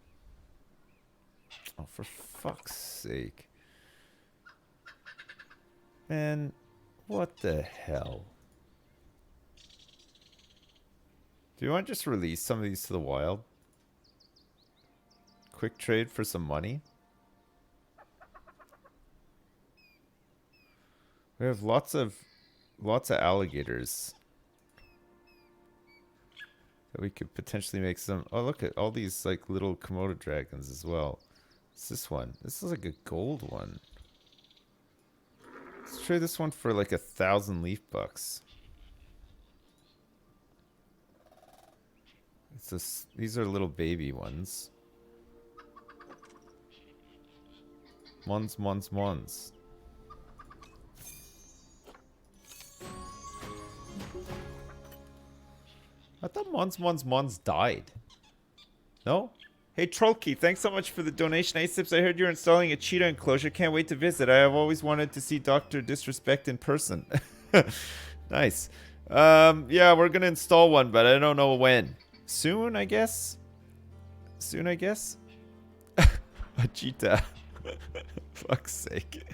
Oh, for fuck's sake. Man, what the hell? Do you want to just release some of these to the wild? Quick trade for some money. We have lots of alligators that we could potentially make some. Oh, look at all these like little Komodo dragons as well. What's this one? This is like a gold one. Let's trade this one for like 1,000 leaf bucks. It's this, these are little baby ones. Mons. I thought Mons died. No? Hey Trollkey, thanks so much for the donation. Asips, I heard you're installing a cheetah enclosure. Can't wait to visit. I have always wanted to see Dr. Disrespect in person. Nice. Yeah, we're gonna install one, but I don't know when. Soon, I guess? A cheetah. Fuck's sake.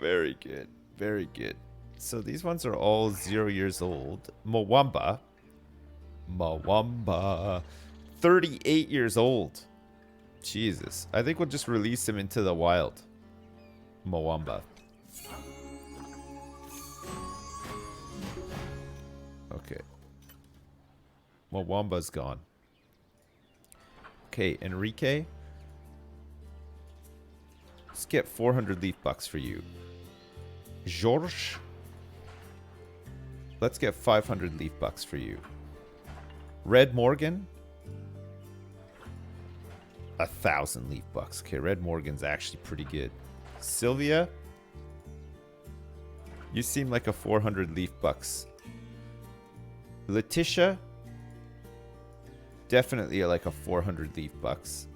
Very good. Very good. So these ones are all 0 years old. Mwamba. 38 years old. Jesus. I think we'll just release him into the wild. Mwamba. Okay. Mwamba's gone. Okay, Enrique. Let's get 400 leaf bucks for you. George. Let's get 500 leaf bucks for you. Red Morgan. 1,000 leaf bucks. Okay, Red Morgan's actually pretty good. Sylvia. You seem like a 400 leaf bucks. Letitia. Definitely like a 400 leaf bucks.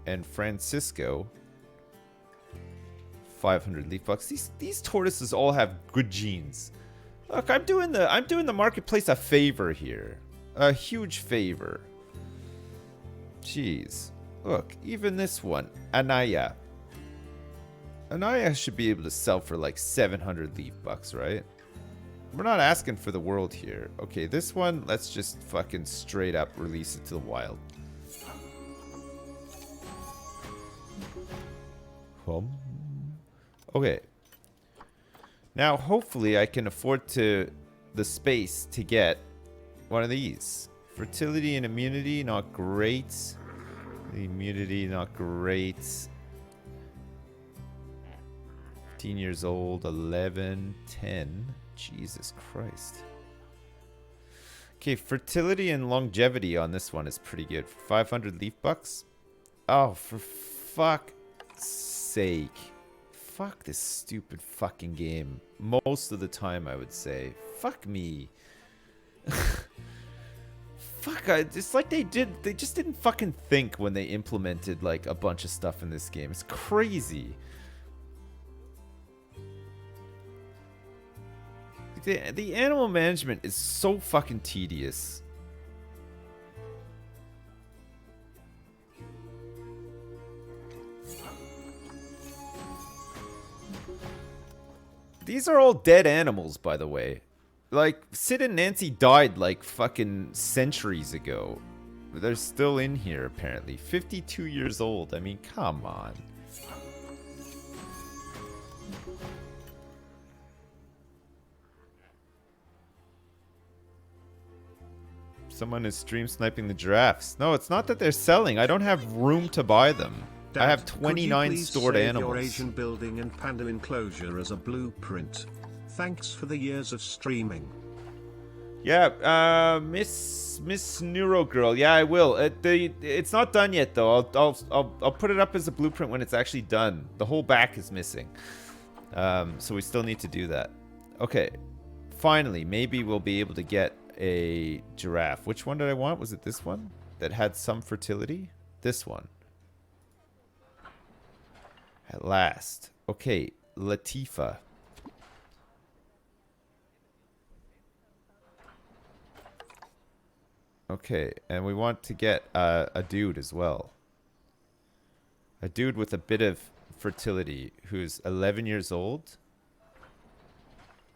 And Francisco. 500 leaf bucks. These tortoises all have good genes. Look, I'm doing the marketplace a favor here. A huge favor. Jeez. Look, even this one, Anaya. Anaya should be able to sell for like 700 leaf bucks, right? We're not asking for the world here. Okay, this one, let's just fucking straight up release it to the wild. Okay. Now, hopefully, I can afford the space to get one of these. Fertility and immunity, not great. The immunity, not great. 15 years old, 11, 10. Jesus Christ. Okay, fertility and longevity on this one is pretty good. 500 leaf bucks. Oh, for fuck's sake. Fuck this stupid fucking game. Most of the time, I would say. Fuck me. Fuck, it's like they just didn't fucking think when they implemented like a bunch of stuff in this game. It's crazy. The animal management is so fucking tedious. These are all dead animals, by the way. Like, Sid and Nancy died like fucking centuries ago. They're still in here, apparently. 52 years old. I mean, come on. Someone is stream sniping the giraffes. No, it's not that they're selling. I don't have room to buy them. Dad, I have 29 stored animals. Your Asian building and panda enclosure as a blueprint. Thanks for the years of streaming. Yeah, Miss Neuro Girl. Yeah, I will. It's not done yet though. I'll put it up as a blueprint when it's actually done. The whole back is missing. So we still need to do that. Okay. Finally, maybe we'll be able to get a giraffe. Which one did I want? Was it this one that had some fertility? This one. At last. Okay, Latifa. Okay, and we want to get a dude as well. A dude with a bit of fertility who's 11 years old.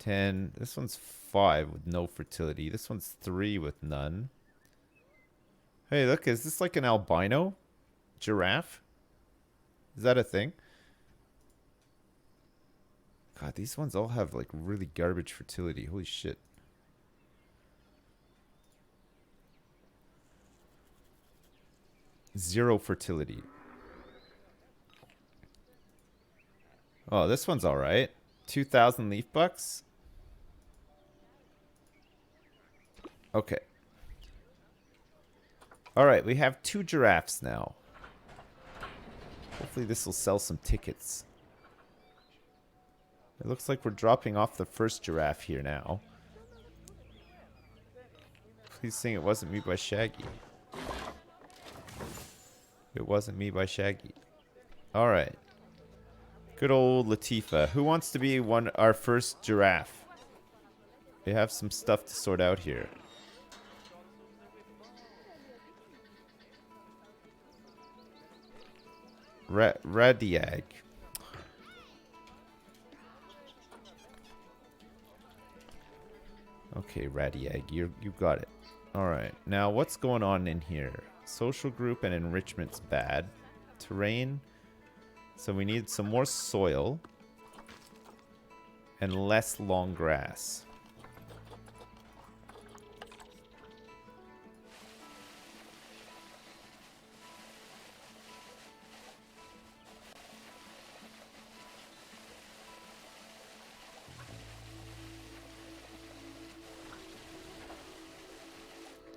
10. This one's 5 with no fertility. This one's 3 with none. Hey, look, is this like an albino giraffe? Is that a thing? God, these ones all have like really garbage fertility. Holy shit. Zero fertility. Oh, this one's all right. 2,000 leaf bucks. Okay. All right, we have 2 giraffes now. Hopefully this will sell some tickets. It looks like we're dropping off the first giraffe here now. Please sing It Wasn't Me by Shaggy. It Wasn't Me by Shaggy. All right. Good old Latifah. Who wants to be our first giraffe? We have some stuff to sort out here. Radiag. Okay, Radiag, you got it. All right. Now, what's going on in here? Social group and enrichment's bad. Terrain. So we need some more soil and less long grass.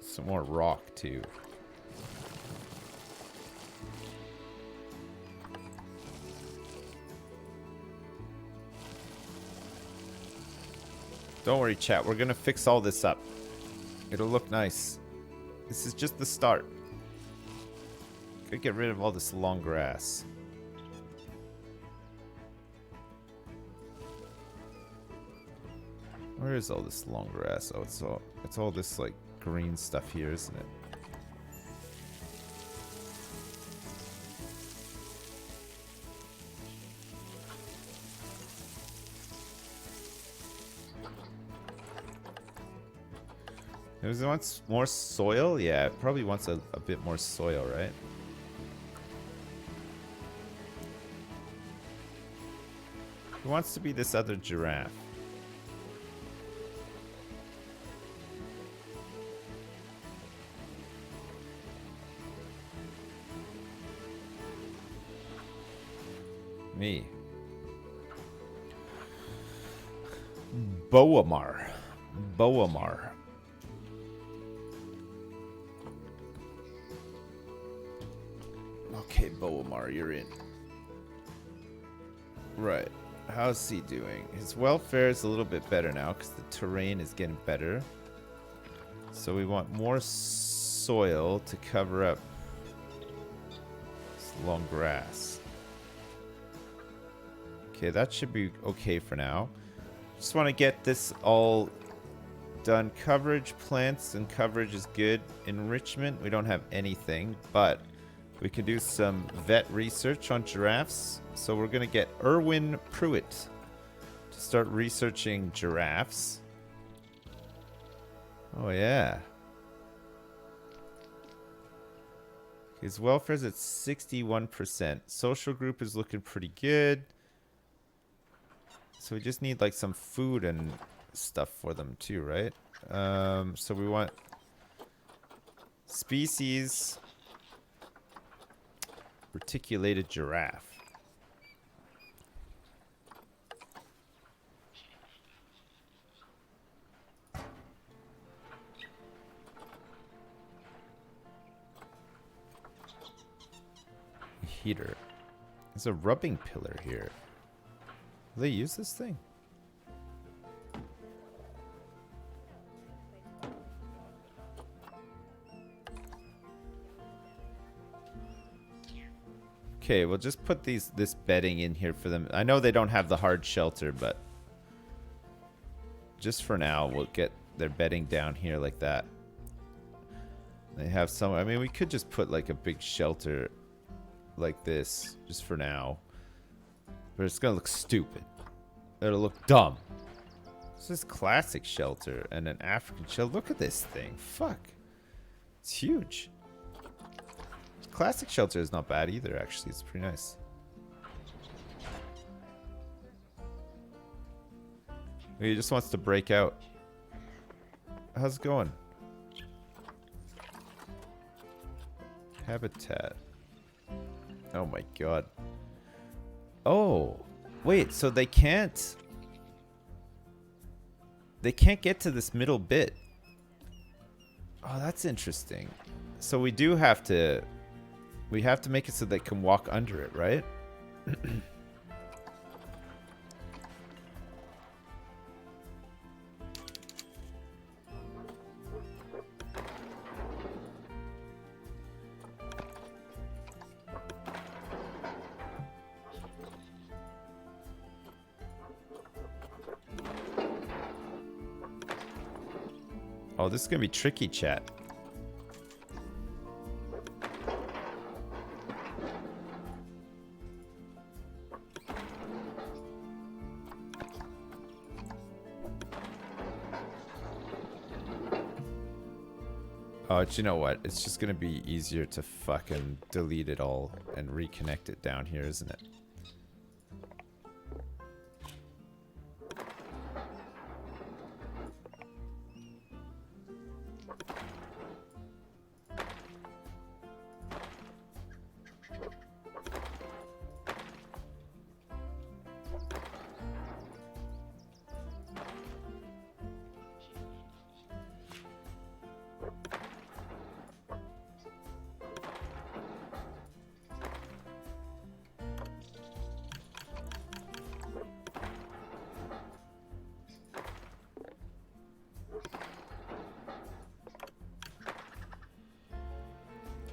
Some more rock too. Don't worry, chat. We're gonna fix all this up. It'll look nice. This is just the start. Gotta get rid of all this long grass. Where is all this long grass? Oh, it's all this like green stuff here, isn't it? Does it want more soil? Yeah, it probably wants a bit more soil, right? Who wants to be this other giraffe? Me. Boamar. Boamar. Okay, Boamar, you're in. Right. How's he doing? His welfare is a little bit better now because the terrain is getting better. So we want more soil to cover up this long grass. Okay, that should be okay for now. Just want to get this all done. Coverage, plants, and coverage is good. Enrichment, we don't have anything, but we can do some vet research on giraffes. So we're going to get Erwin Pruitt to start researching giraffes. Oh, yeah. His welfare is at 61%. Social group is looking pretty good. So we just need like some food and stuff for them too, right? So we want species, reticulated giraffe. Heater. There's a rubbing pillar here. Do they use this thing? Okay, we'll just put this bedding in here for them. I know they don't have the hard shelter, but just for now, we'll get their bedding down here like that. They have some. I mean, we could just put like a big shelter like this just for now. But it's gonna look stupid. It'll look dumb. This is classic shelter and an African shelter. Look at this thing. Fuck. It's huge. Classic shelter is not bad either, actually. It's pretty nice. He just wants to break out. How's it going? Habitat. Oh my god. Oh. Wait, so they can't get to this middle bit. Oh, that's interesting. So we have to make it so they can walk under it, right? Oh, this is gonna be tricky, chat. Oh, do you know what? It's just gonna be easier to fucking delete it all and reconnect it down here, isn't it?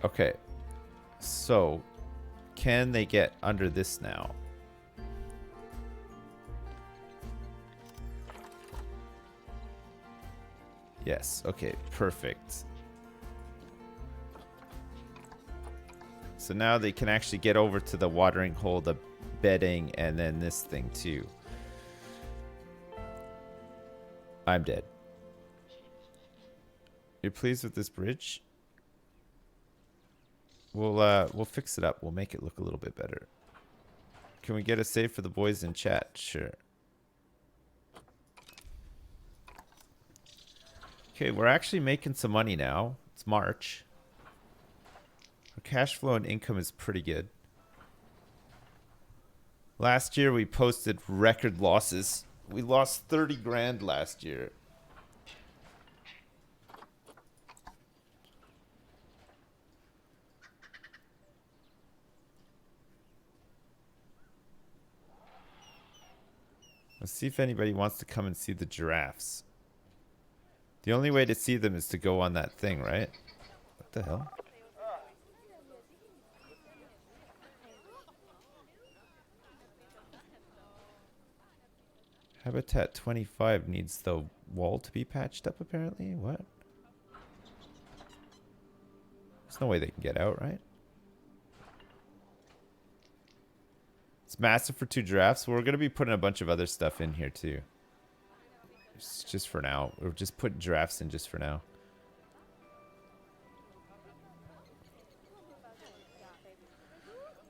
Okay, so can they get under this now? Yes, okay, perfect. So now they can actually get over to the watering hole, the bedding, and then this thing too. I'm dead. You're pleased with this bridge? We'll fix it up. We'll make it look a little bit better. Can we get a save for the boys in chat? Sure. Okay, we're actually making some money now. It's March. Our cash flow and income is pretty good. Last year we posted record losses. We lost 30 grand last year. Let's see if anybody wants to come and see the giraffes. The only way to see them is to go on that thing, right? What the hell? Habitat 25 needs the wall to be patched up, apparently. What? There's no way they can get out, right? It's massive for 2 giraffes. We're going to be putting a bunch of other stuff in here too. It's just for now. We're just putting giraffes in just for now.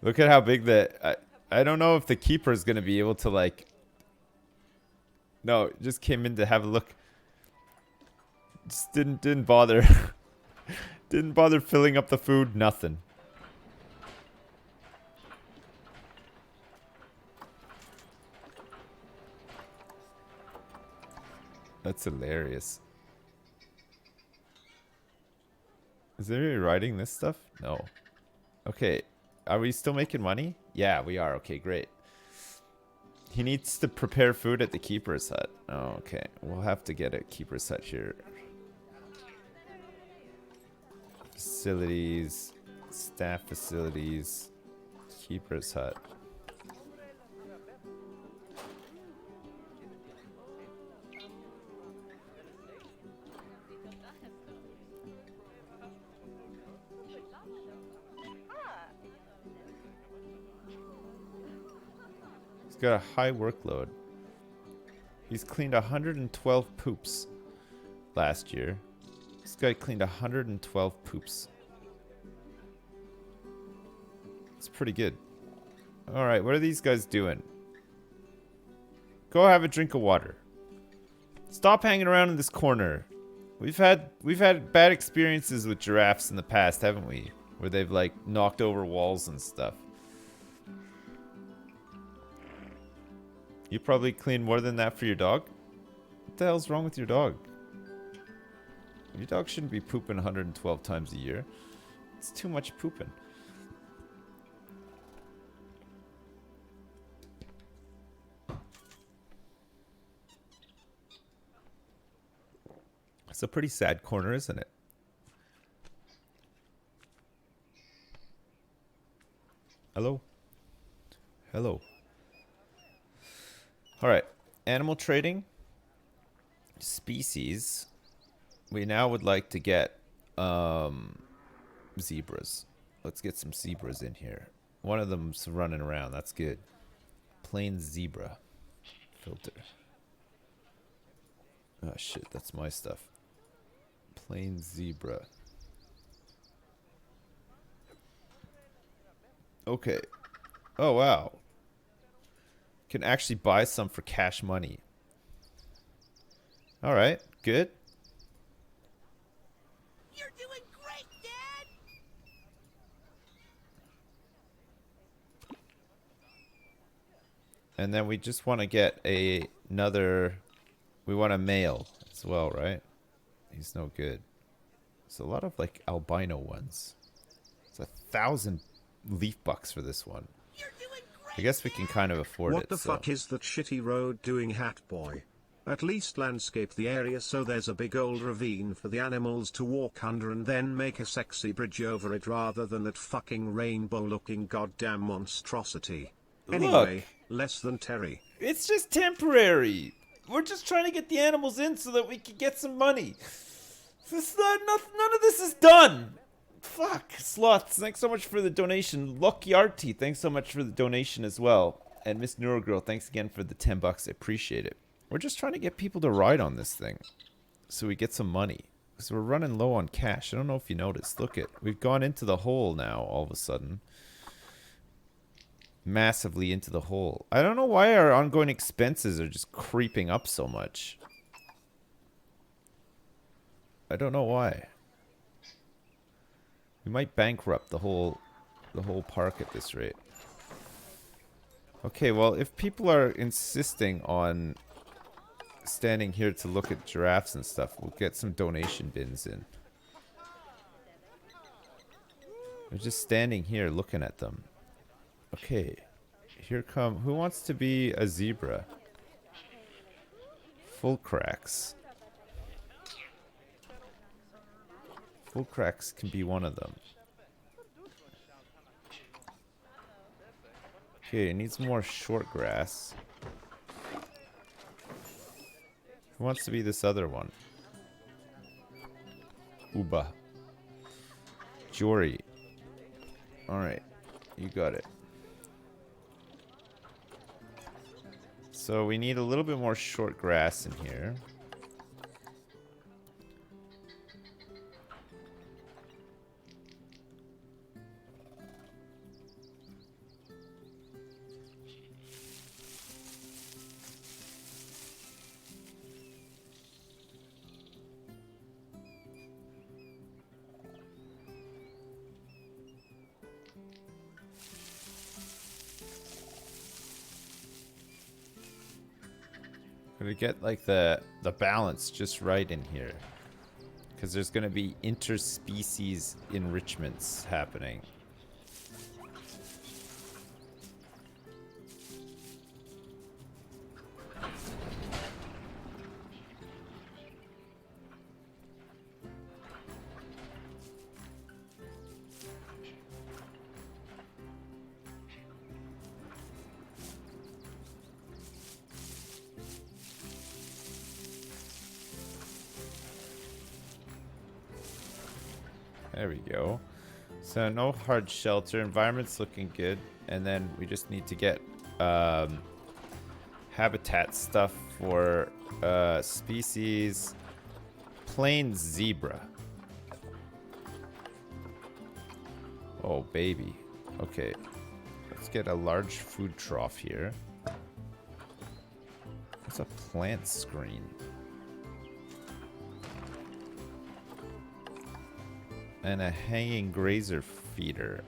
Look at how big the... I don't know if the keeper is going to be able to like... No, just came in to have a look. Just didn't bother. Didn't bother filling up the food. Nothing. That's hilarious. Is anybody writing this stuff? No. Okay. Are we still making money? Yeah, we are. Okay, great. He needs to prepare food at the keeper's hut. Oh, okay. We'll have to get a keeper's hut here. Facilities. Staff facilities. Keeper's hut. Got a high workload. He's cleaned 112 poops last year. This guy cleaned 112 poops. It's pretty good. All right, what are these guys doing? Go have a drink of water. Stop hanging around in this corner. We've had bad experiences with giraffes in the past, haven't we? Where they've like knocked over walls and stuff. You probably clean more than that for your dog? What the hell's wrong with your dog? Your dog shouldn't be pooping 112 times a year. It's too much pooping. It's a pretty sad corner, isn't it? Hello? Hello. Alright. Animal trading. Species. We now would like to get zebras. Let's get some zebras in here. One of them's running around. That's good. Plain zebra. Filter. Oh shit, that's my stuff. Plain zebra. Okay. Oh wow. Can actually buy some for cash money. Alright, good. You're doing great, Dad! And then we just want to get another... We want a male as well, right? He's no good. It's a lot of like albino ones. It's 1,000 leaf bucks for this one. You're doing great! I guess we can kind of afford it. What the fuck is that shitty road doing, Hat Boy? At least landscape the area so there's a big old ravine for the animals to walk under and then make a sexy bridge over it rather than that fucking rainbow looking goddamn monstrosity. Anyway, less than Terry. It's just temporary. We're just trying to get the animals in so that we can get some money. None of this is done. Fuck. Sloths, thanks so much for the donation. Lucky Artie, thanks so much for the donation as well. And Miss Neurogirl, thanks again for the $10. I appreciate it. We're just trying to get people to ride on this thing so we get some money. Because we're running low on cash. I don't know if you noticed. Look it. We've gone into the hole now all of a sudden. Massively into the hole. I don't know why our ongoing expenses are just creeping up so much. I don't know why. We might bankrupt the whole park at this rate. Okay, well, if people are insisting on standing here to look at giraffes and stuff, we'll get some donation bins in. We're just standing here looking at them. Okay, here come... Who wants to be a zebra? Full cracks. Full cracks can be one of them. Okay, it needs more short grass. Who wants to be this other one? Uba. Jory. Alright, you got it. So we need a little bit more short grass in here. Gotta get like the balance just right in here, because there's gonna be interspecies enrichments happening. There we go. So no hard shelter. Environment's looking good. And then we just need to get habitat stuff for species. Plain zebra. Oh, baby. Okay. Let's get a large food trough here. What's a plant screen? And a hanging grazer feeder.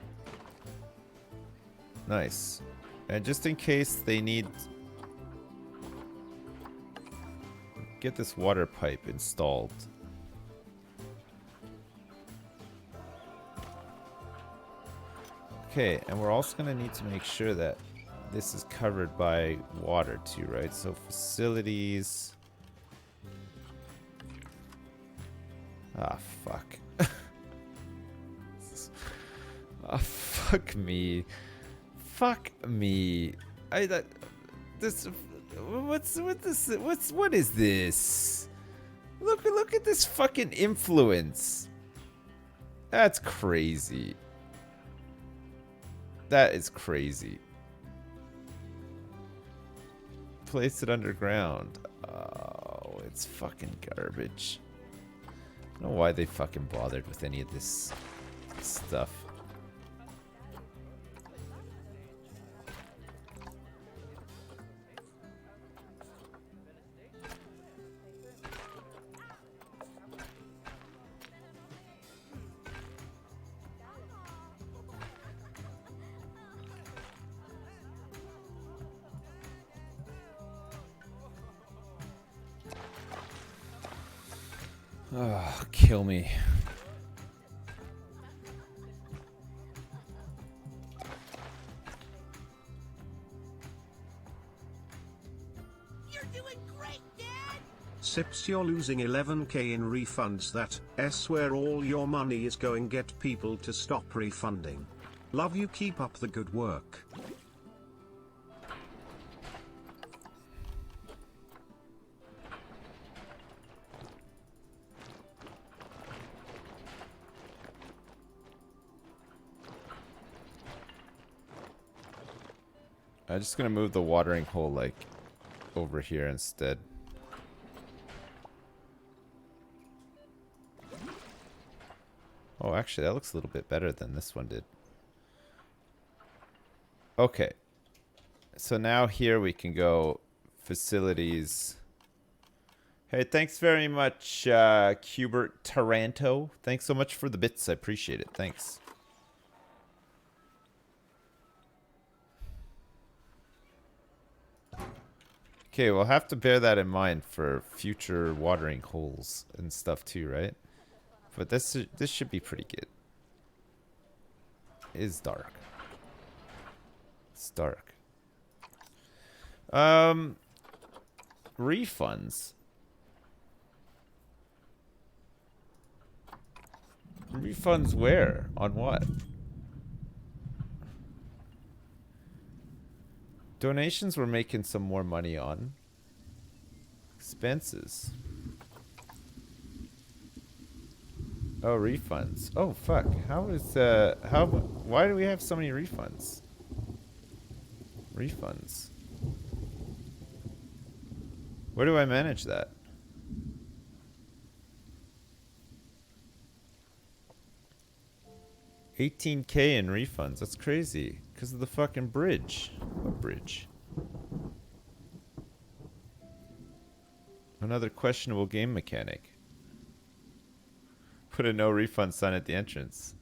Nice. And just in case they need... Get this water pipe installed. Okay, and we're also going to need to make sure that this is covered by water too, right? So facilities... Ah, fuck. Ah, fuck me. Fuck me. What is this? Look at this fucking influence. That's crazy. That is crazy. Place it underground. Oh, it's fucking garbage. I don't know why they fucking bothered with any of this stuff. Oh, kill me. You're doing great, Dad! Sips, you're losing 11k in refunds. That S where all your money is going. Get people to stop refunding. Love you, keep up the good work. I'm just gonna move the watering hole like over here instead. Oh, actually, that looks a little bit better than this one did. Okay. So now here we can go facilities. Hey, thanks very much, Cubert Taranto. Thanks so much for the bits. I appreciate it. Thanks. Okay, we'll have to bear that in mind for future watering holes and stuff too, right? But this should be pretty good. It is dark. It's dark. Refunds. Refunds where? On what? Donations we're making some more money on. Expenses. Oh, refunds. Oh, fuck. Why do we have so many refunds? Refunds. Where do I manage that? $18K in refunds. That's crazy. Because of the fucking bridge. What bridge? Another questionable game mechanic. Put a no refund sign at the entrance.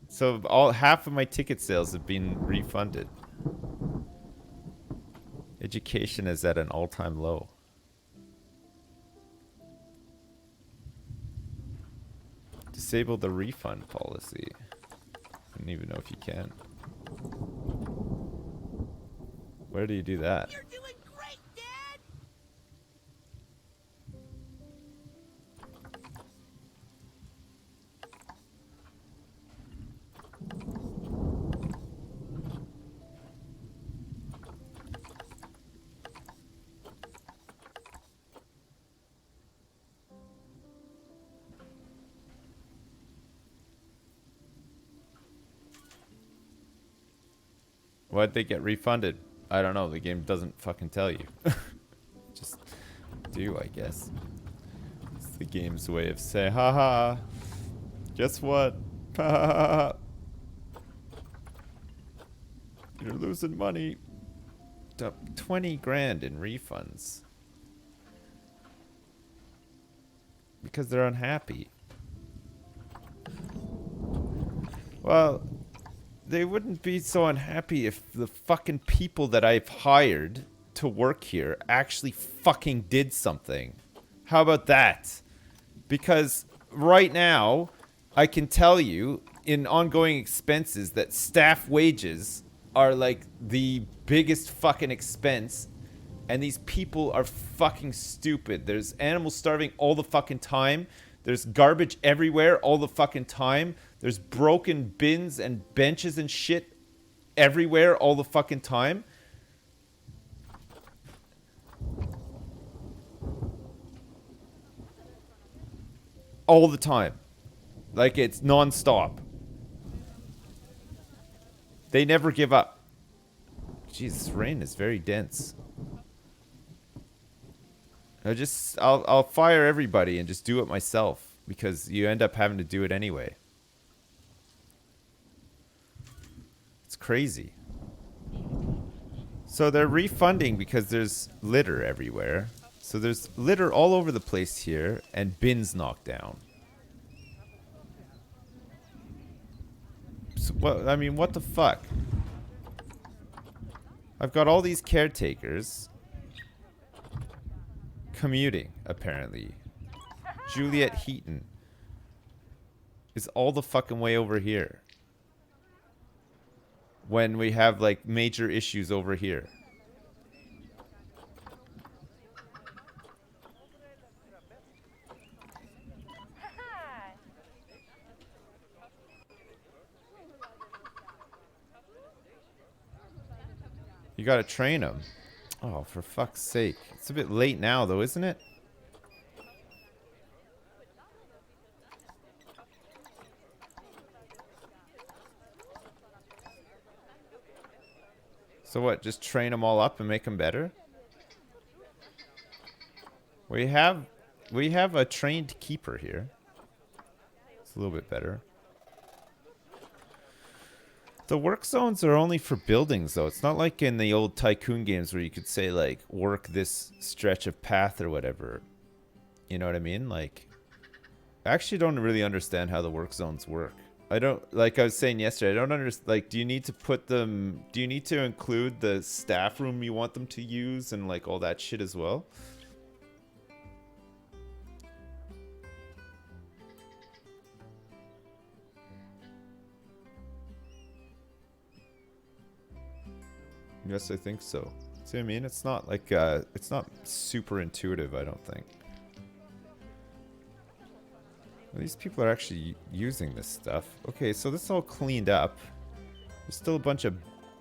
So half of my ticket sales have been refunded. Education is at an all-time low. Disable the refund policy. I don't even know if you can. Where do you do that? You're doing great, Dad! Why'd they get refunded? I don't know. The game doesn't fucking tell you. Just do, I guess. It's the game's way of saying, haha. Guess what? You're losing money. 20 grand in refunds. Because they're unhappy. Well, they wouldn't be so unhappy if the fucking people that I've hired to work here actually fucking did something. How about that? Because right now, I can tell you in ongoing expenses that staff wages are like the biggest fucking expense, and these people are fucking stupid. There's animals starving all the fucking time. There's garbage everywhere all the fucking time. There's broken bins and benches and shit everywhere all the fucking time. All the time. Like it's non-stop. They never give up. Jesus, rain is very dense. I'll fire everybody and just do it myself because you end up having to do it anyway. It's crazy. So they're refunding because there's litter everywhere. So there's litter all over the place here and bins knocked down. So, what, I mean, what the fuck? I've got all these caretakers commuting, apparently. Juliet Heaton is all the fucking way over here. When we have, like, major issues over here. You gotta train them. Oh, for fuck's sake. It's a bit late now, though, isn't it? So what, just train them all up and make them better? We have a trained keeper here. It's a little bit better. The work zones are only for buildings, though. It's not like in the old Tycoon games where you could say, like, work this stretch of path or whatever. You know what I mean? Like, I actually don't really understand how the work zones work. I don't, like I was saying yesterday, I don't understand, like, do you need to put them, do you need to include the staff room you want them to use and, like, all that shit as well? Yes, I think so. See what I mean? It's not like, it's not super intuitive, I don't think. Well, these people are actually using this stuff. Okay, so this is all cleaned up. There's still a bunch of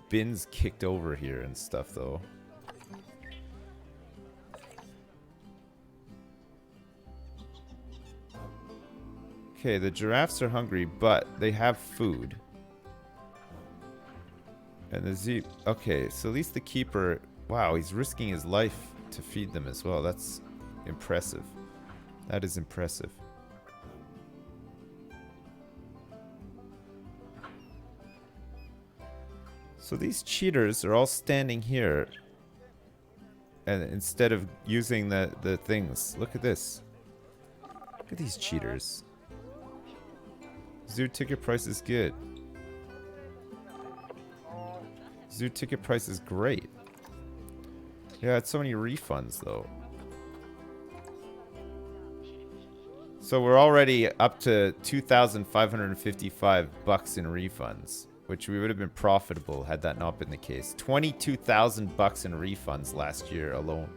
bins kicked over here and stuff, though. Okay, the giraffes are hungry, but they have food. And the zoo... Okay, so at least the keeper... Wow, he's risking his life to feed them as well. That's impressive. That is impressive. So these cheaters are all standing here. And instead of using the things... Look at this. Look at these cheaters. Zoo ticket price is good. Zoo ticket price is great. Yeah, it's so many refunds though. So we're already up to 2,555 bucks in refunds, which we would have been profitable had that not been the case. 22,000 bucks in refunds last year alone.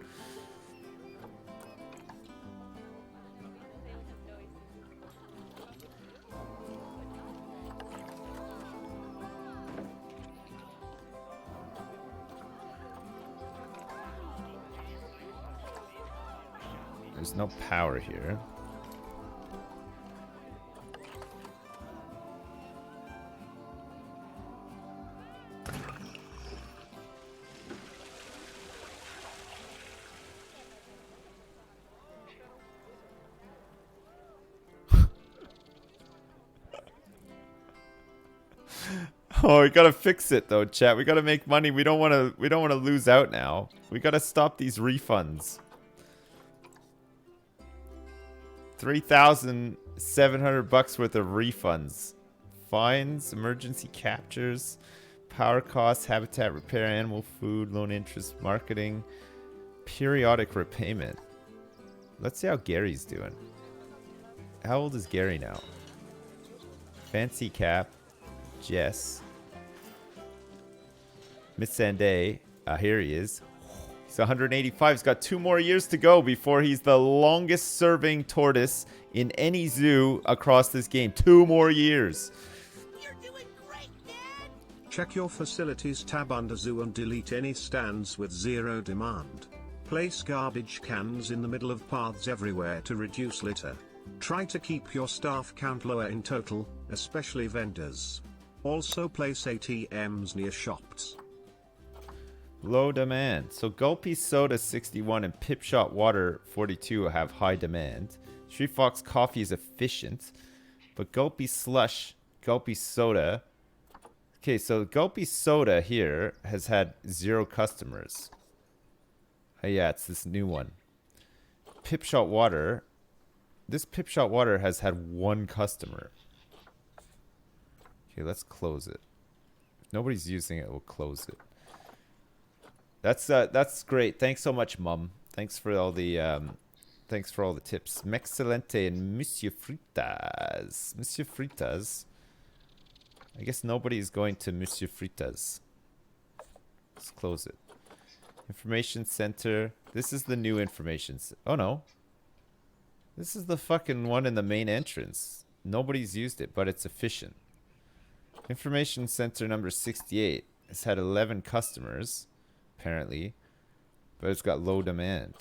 There's no power here. Oh, we gotta fix it though, chat. We gotta make money. We don't wanna lose out now. We gotta stop these refunds. 3,700 bucks worth of refunds. Fines, emergency captures, power costs, habitat repair, animal food, loan interest, marketing, periodic repayment. Let's see how Gary's doing. How old is Gary now? Fancy cap. Jess. Miss Sanday. Here he is. He's 185. He's got 2 more years to go before he's the longest serving tortoise in any zoo across this game. 2 more years. You're doing great, Dad! Check your facilities tab under zoo and delete any stands with zero demand. Place garbage cans in the middle of paths everywhere to reduce litter. Try to keep your staff count lower in total, especially vendors. Also place ATMs near shops. Low demand. So Gulpy Soda 61 and Pip Shot Water 42 have high demand. Street Fox Coffee is efficient. But Gulpy Slush, Gulpy Soda. Okay, so Gulpy Soda here has had 0 customers. Oh yeah, it's this new one. Pip Shot Water. This Pip Shot Water has had 1 customer. Okay, let's close it. If nobody's using it, we'll close it. That's great. Thanks so much, Mum. Thanks for all the tips. Mexcellente and Monsieur Fritas. Monsieur Fritas. I guess nobody's going to Monsieur Fritas. Let's close it. Information center. This is the new information. Oh no. This is the fucking one in the main entrance. Nobody's used it, but it's efficient. Information center number 68 has had 11 customers, apparently, but it's got low demand.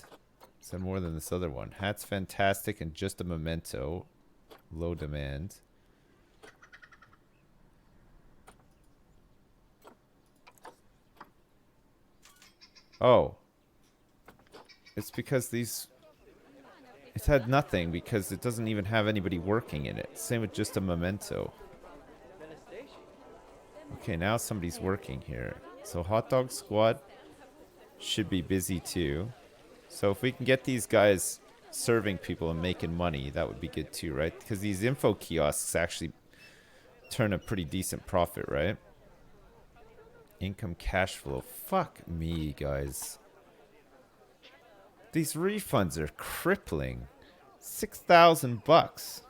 It's had more than this other one. Hat's fantastic and just a memento. Low demand. Oh. It's because these... It's had nothing because it doesn't even have anybody working in it. Same with just a memento. Okay, now somebody's working here. So Hot Dog Squad should be busy too. So if we can get these guys serving people and making money, that would be good too, right? Because these info kiosks actually turn a pretty decent profit, right? Income cash flow. Fuck me, guys. These refunds are crippling. 6,000 bucks.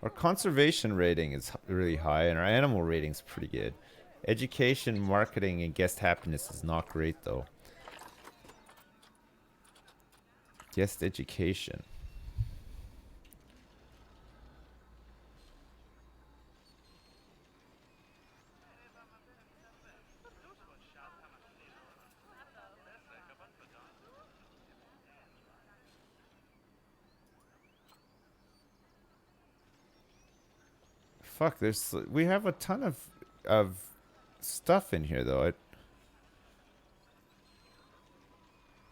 Our conservation rating is really high, and our animal rating is pretty good. Education, marketing, and guest happiness is not great, though. Guest education. Fuck, we have a ton of stuff in here though.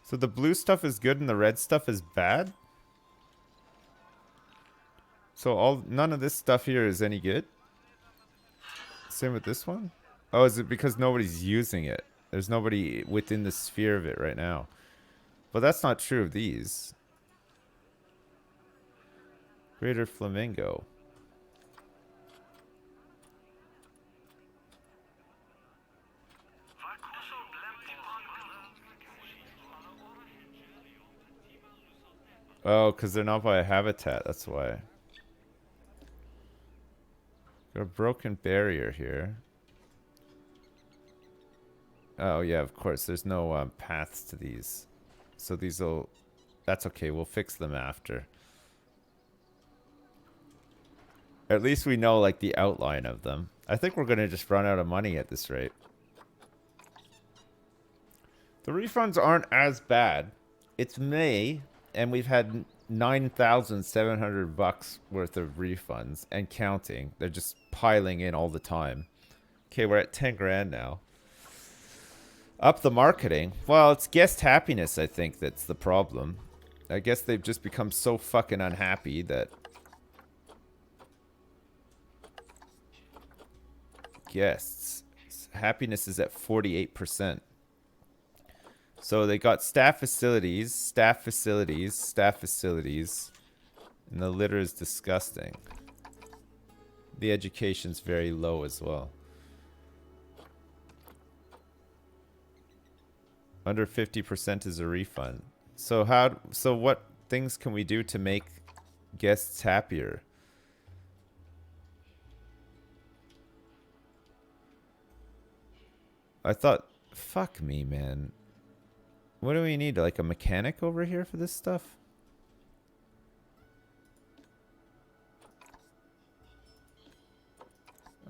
So the blue stuff is good and the red stuff is bad? So none of this stuff here is any good? Same with this one? Oh, is it because nobody's using it? There's nobody within the sphere of it right now. But that's not true of these. Greater Flamingo. Oh, because they're not by a habitat, that's why. Got a broken barrier here. Oh, yeah, of course. There's no paths to these. So these'll... That's okay, we'll fix them after. At least we know, like, the outline of them. I think we're going to just run out of money at this rate. The refunds aren't as bad. It's May... And we've had 9,700 bucks worth of refunds and counting. They're just piling in all the time. Okay, we're at 10 grand now. Up the marketing. Well, it's guest happiness, I think, that's the problem. I guess they've just become so fucking unhappy that guests happiness is at 48%. So they got staff facilities, and the litter is disgusting. The education's very low as well. Under 50% is a refund. So what things can we do to make guests happier? I thought, fuck me, man. What do we need? Like a mechanic over here for this stuff?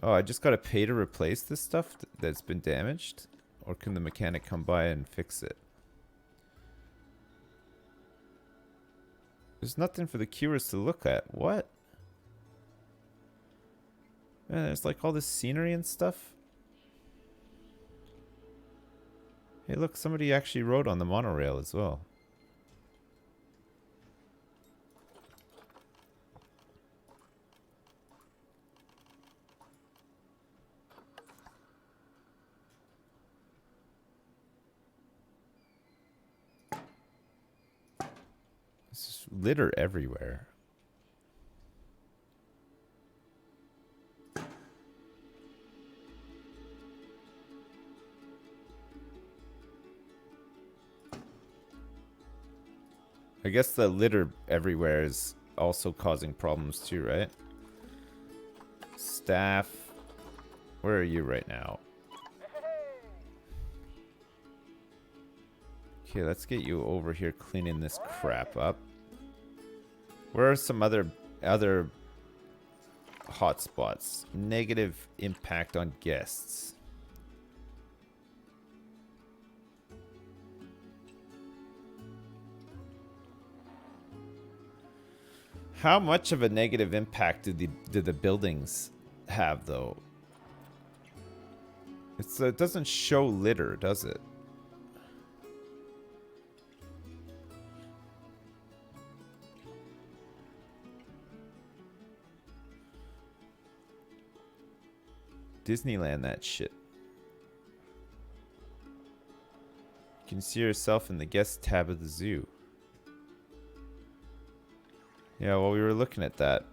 Oh, I just gotta pay to replace this stuff that's been damaged? Or can the mechanic come by and fix it? There's nothing for the queuers to look at. What? Man, there's like all this scenery and stuff. Hey, look, somebody actually rode on the monorail as well. There's litter everywhere. I guess the litter everywhere is also causing problems too, right? Staff. Where are you right now? Okay, let's get you over here cleaning this crap up. Where are some other hotspots? Negative impact on guests. How much of a negative impact did the buildings have, though? It doesn't show litter, does it? Disneyland, that shit. You can see yourself in the guest tab of the zoo. Yeah, well, we were looking at that.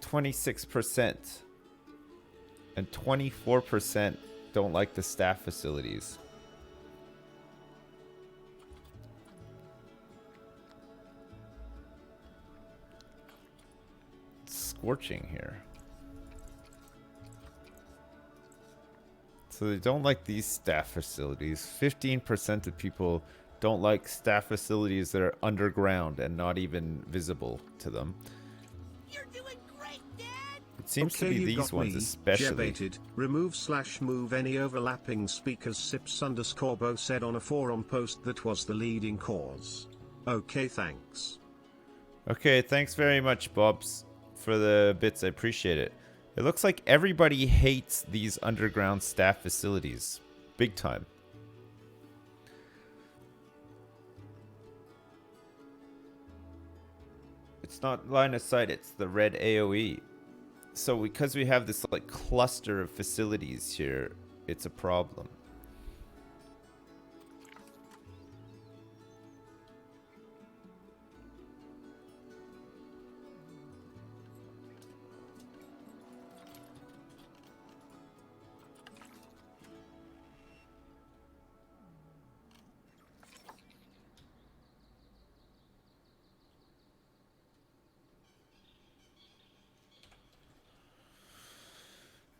26% and 24% don't like the staff facilities. It's scorching here. So they don't like these staff facilities. 15% of people don't like staff facilities that are underground and not even visible to them. You're doing great, Dad! It seems to be these ones especially. Jebated, remove/move any overlapping speakers. Sips_Bo said on a forum post that was the leading cause. Okay, thanks. Okay, thanks very much, Bobs, for the bits. I appreciate it. It looks like everybody hates these underground staff facilities. Big time. It's not line of sight, it's the red AoE. So because we have this like cluster of facilities here, it's a problem.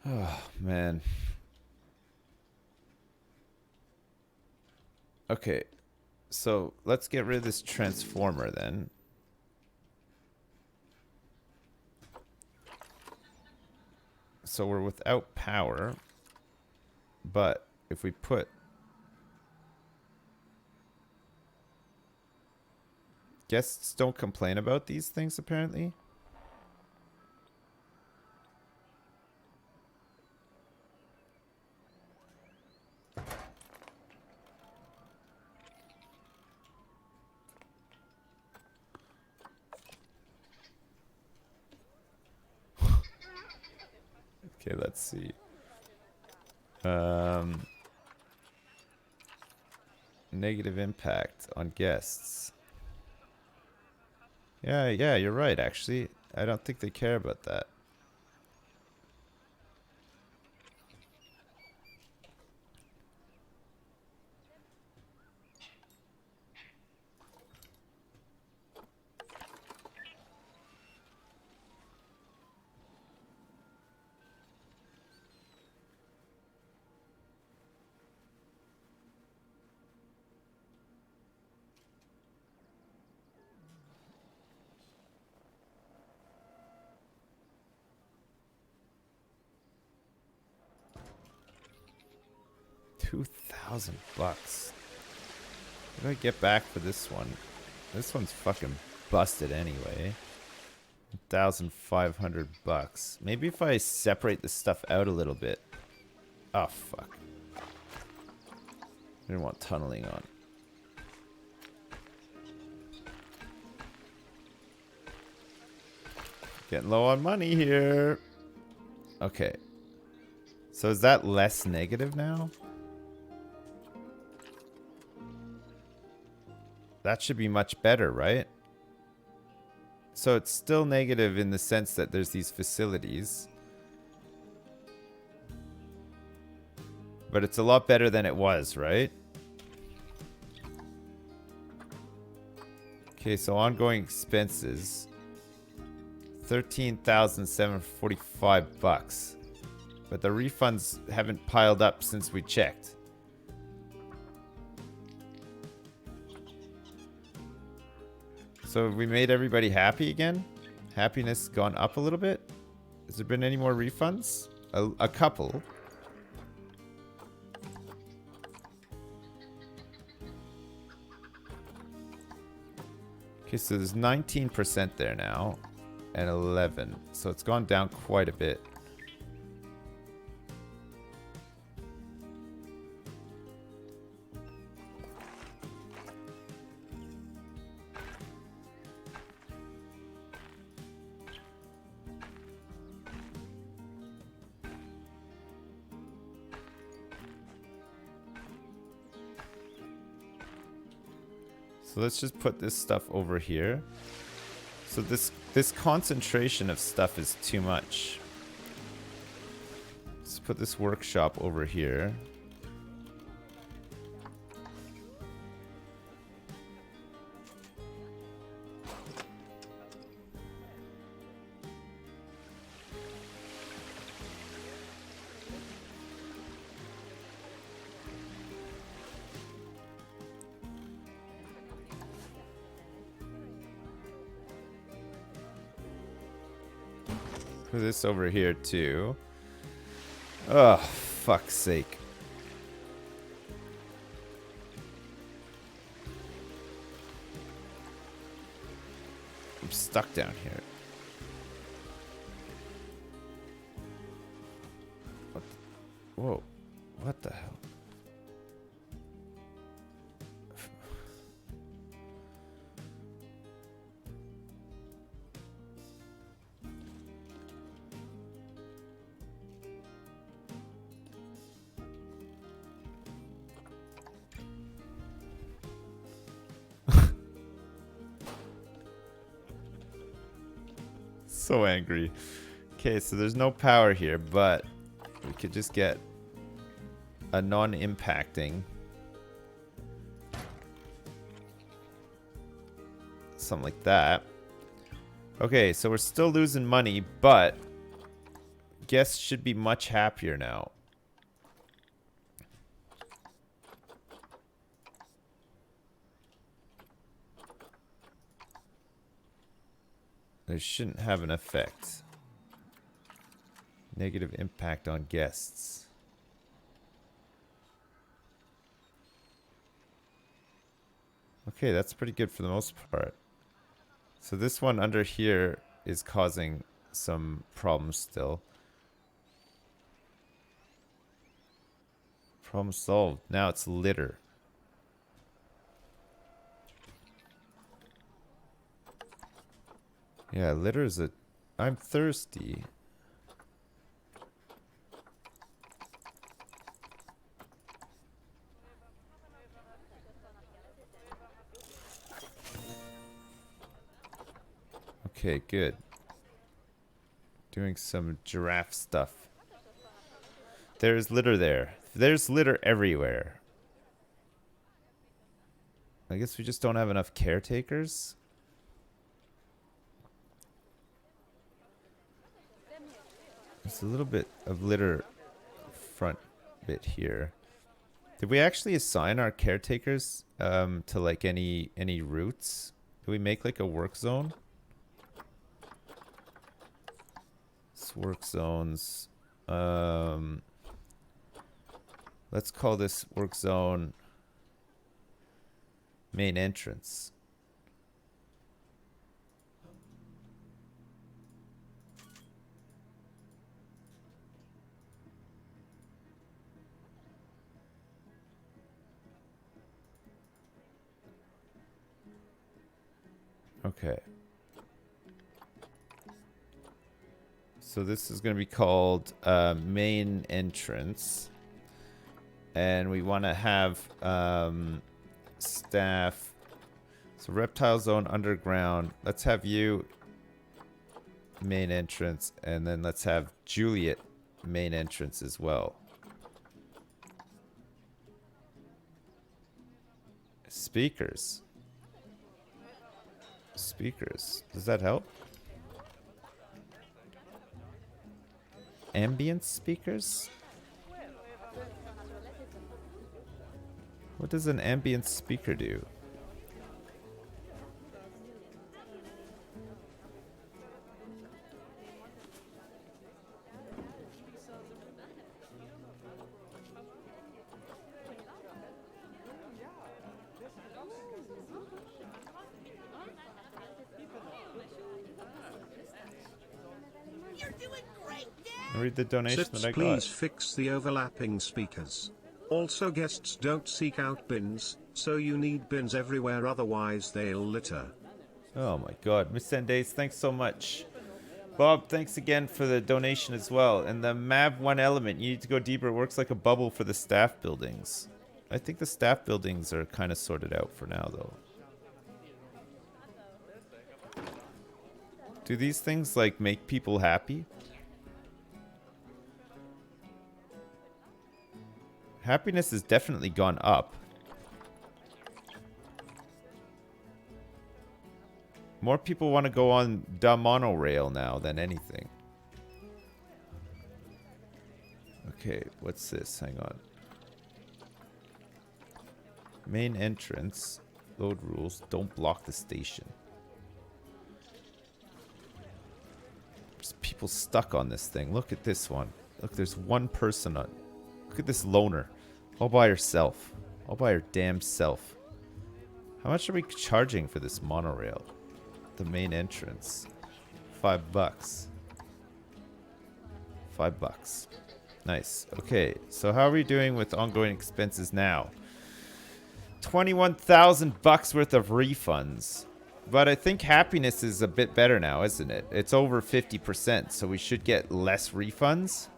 Oh, man. Okay, so let's get rid of this transformer then. So we're without power, but if we put... Guests don't complain about these things, apparently. Okay, let's see. Negative impact on guests. Yeah, you're right, actually. I don't think they care about that. $2,000. What do I get back for this one? This one's fucking busted anyway. $1,500. Maybe if I separate the stuff out a little bit. Oh fuck. I didn't want tunneling on. Getting low on money here. Okay. So is that less negative now? That should be much better, right? So it's still negative in the sense that there's these facilities. But it's a lot better than it was, right? Okay, so ongoing expenses. $13,745. But the refunds haven't piled up since we checked. So we made everybody happy again? Happiness gone up a little bit? Has there been any more refunds? A couple. Okay, so there's 19% there now. And 11. So it's gone down quite a bit. So let's just put this stuff over here. So this concentration of stuff is too much. Let's put this workshop over here. Put this over here too. Oh, fuck's sake. I'm stuck down here. Whoa. What the hell? So angry. Okay, so there's no power here, but we could just get a non-impacting. Something like that. Okay, so we're still losing money, but guests should be much happier now. It shouldn't have an effect. Negative impact on guests. Okay, that's pretty good for the most part. So this one under here is causing some problems still. Problem solved. Now it's litter. Yeah, litter is a... I'm thirsty. Okay, good. Doing some giraffe stuff. There's litter there. There's litter everywhere. I guess we just don't have enough caretakers. There's a little bit of litter front bit here. Did we actually assign our caretakers to like any routes? Did we make like a work zone? It's work zones. Let's call this work zone main entrance. Okay. So this is going to be called main entrance. And we want to have staff. So reptile zone underground. Let's have you main entrance. And then let's have Juliet main entrance as well. Speakers. Speakers. Does that help? Ambient speakers? What does an ambient speaker do? You're doing great, Dad! I'll read the donation Sips, that I please got. fix the overlapping speakers. Also, guests don't seek out bins, so you need bins everywhere, otherwise they'll litter. Oh my god. Miss Sendays, thanks so much. Bob, thanks again for the donation as well. And the MAV 1 element, you need to go deeper. It works like a bubble for the staff buildings. I think the staff buildings are kind of sorted out for now, though. Do these things, like, make people happy? Happiness has definitely gone up. More people want to go on the Monorail now than anything. Okay, what's this? Hang on. Main entrance. Load rules. Don't block the station. There's people stuck on this thing. Look at this one. Look, there's one person on. Look at this loner. All by herself. All by her damn self. How much are we charging for this monorail? The main entrance. $5. $5. Nice. Okay, so how are we doing with ongoing expenses now? $21,000 worth of refunds. But I think happiness is a bit better now, isn't it? It's over 50%, so we should get less refunds.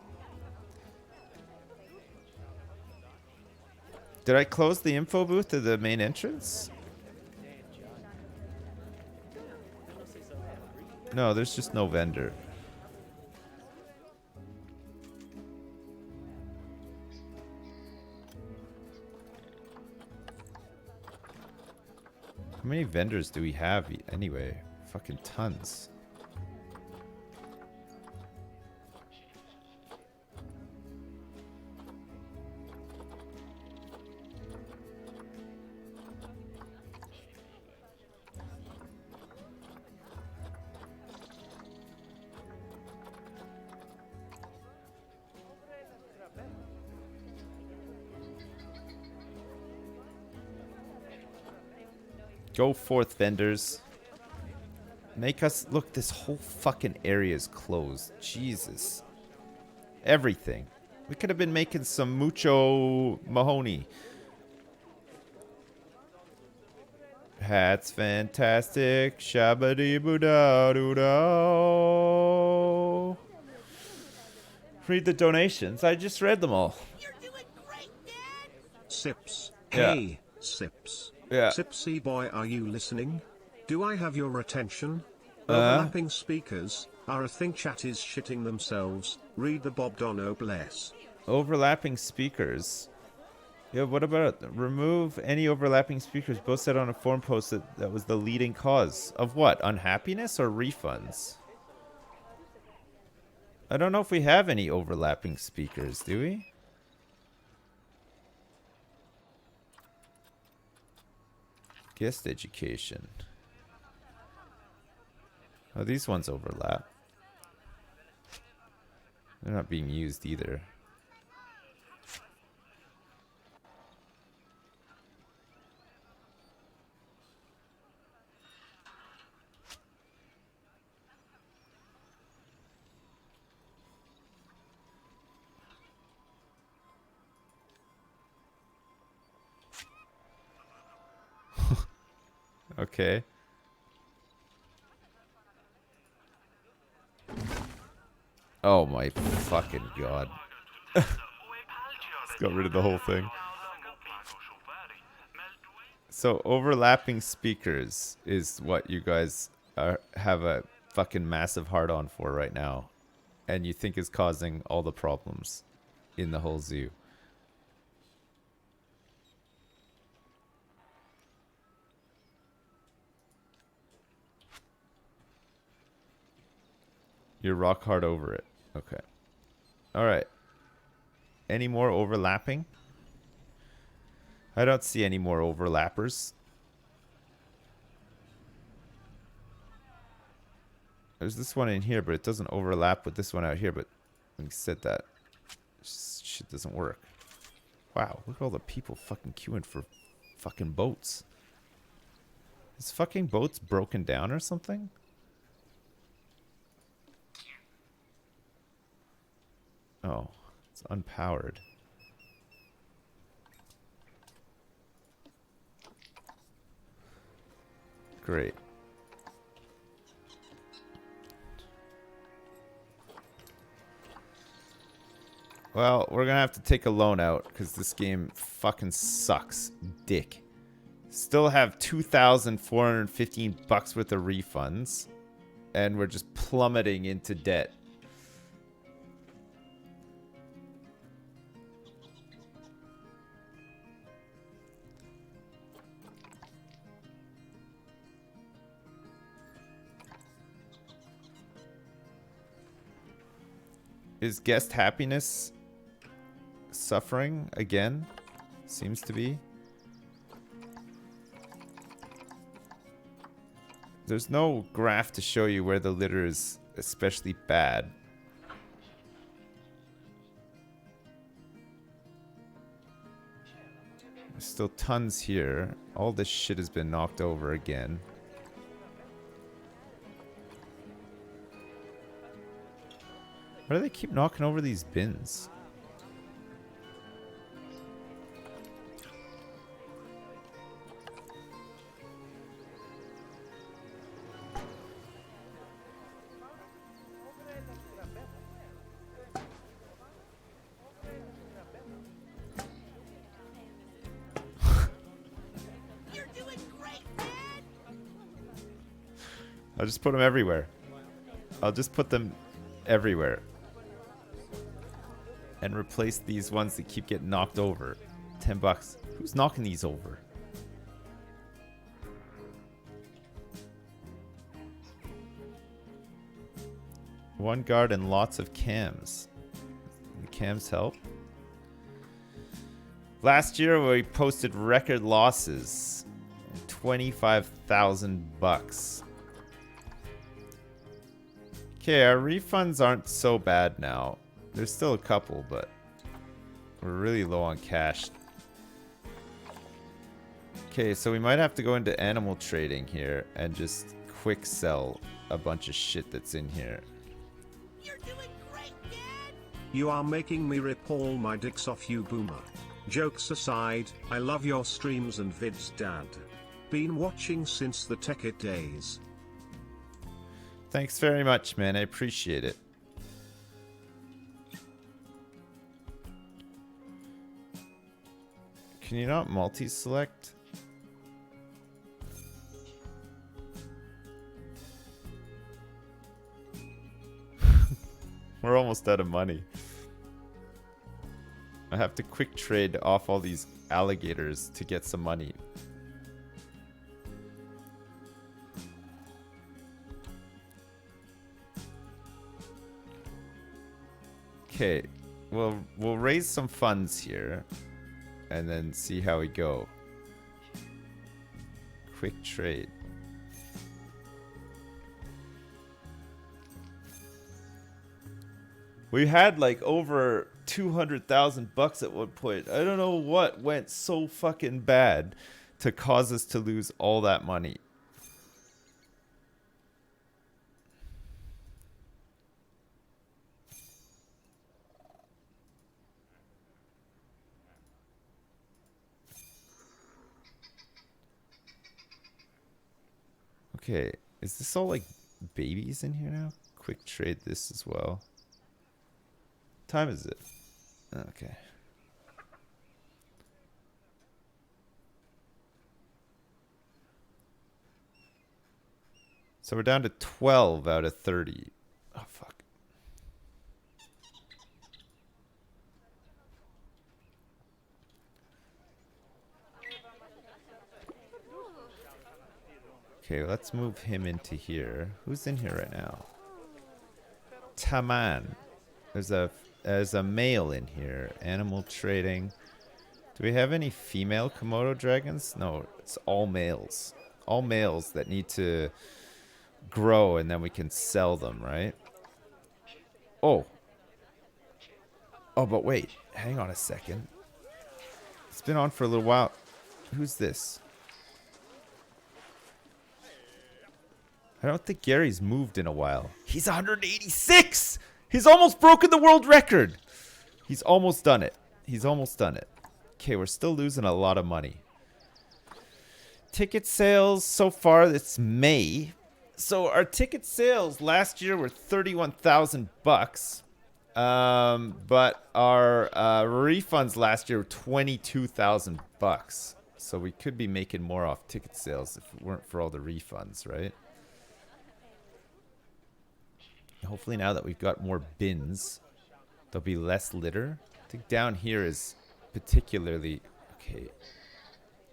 Did I close the info booth to the main entrance? No, there's just no vendor. How many vendors do we have anyway? Fucking tons. Go forth, vendors. Make us... Look, this whole fucking area is closed. Jesus. Everything. We could have been making some mucho mahoney. Hats fantastic. Shabba-dee-boo-da-doo-da. Read the donations. I just read them all. You're doing great, Dad! Sips. Yeah. Hey, Sips. Yeah. Sipsy boy, are you listening? Do I have your attention? Overlapping speakers are a thing. Chat is shitting themselves. Read the Bob Dono bless. Overlapping speakers. Yeah, what about it? Remove any overlapping speakers. Both said on a forum post that was the leading cause of what? Unhappiness or refunds? I don't know if we have any overlapping speakers, do we? Guest education. Oh, these ones overlap. They're not being used either. Okay. Oh my fucking god. Let's get rid of the whole thing. So overlapping speakers is what you guys have a fucking massive hard on for right now. And you think is causing all the problems in the whole zoo. You're rock hard over it. Okay. Alright. Any more overlapping? I don't see any more overlappers. There's this one in here, but it doesn't overlap with this one out here. But when you said that, shit doesn't work. Wow, look at all the people fucking queuing for fucking boats. Is fucking boats broken down or something? Oh, it's unpowered. Great. Well, we're gonna have to take a loan out because this game fucking sucks dick. Still have 2,415 bucks worth of refunds, and we're just plummeting into debt. Is guest happiness suffering again? Seems to be. There's no graph to show you where the litter is especially bad. There's still tons here. All this shit has been knocked over again. Why do they keep knocking over these bins? You're doing great, Dad! I'll just put them everywhere. I'll just put them everywhere. And replace these ones that keep getting knocked over. 10 bucks. Who's knocking these over? One guard and lots of cams. The cams help. Last year we posted record losses. 25,000 bucks. Okay, our refunds aren't so bad now. There's still a couple, but we're really low on cash. Okay, so we might have to go into animal trading here and just quick sell a bunch of shit that's in here. You're doing great, Dad! You are making me rip all my dicks off you, boomer. Jokes aside, I love your streams and vids, Dad. Been watching since the Tech-It days. Thanks very much, man. I appreciate it. Can you not multi-select? We're almost out of money. I have to quick trade off all these alligators to get some money. Okay, well, we'll raise some funds here and then see how we go. Quick trade. We had like over 200,000 bucks at one point. I don't know what went so fucking bad to cause us to lose all that money. Okay, is this all like babies in here now? Quick trade this as well. Time is it? Okay. So we're down to 12 out of 30. Oh, fuck. Okay, let's move him into here. Who's in here right now? Taman. There's a male in here. Animal trading. Do we have any female Komodo dragons? No, it's all males. All males that need to grow and then we can sell them, right? Oh. Oh, but wait. Hang on a second. It's been on for a little while. Who's this? I don't think Gary's moved in a while. He's 186! He's almost broken the world record! He's almost done it. He's almost done it. Okay, we're still losing a lot of money. Ticket sales so far, it's May. So our ticket sales last year were 31,000 bucks. But our refunds last year were 22,000 bucks. So we could be making more off ticket sales if it weren't for all the refunds, right? Hopefully now that we've got more bins, there'll be less litter. I think down here is particularly... Okay.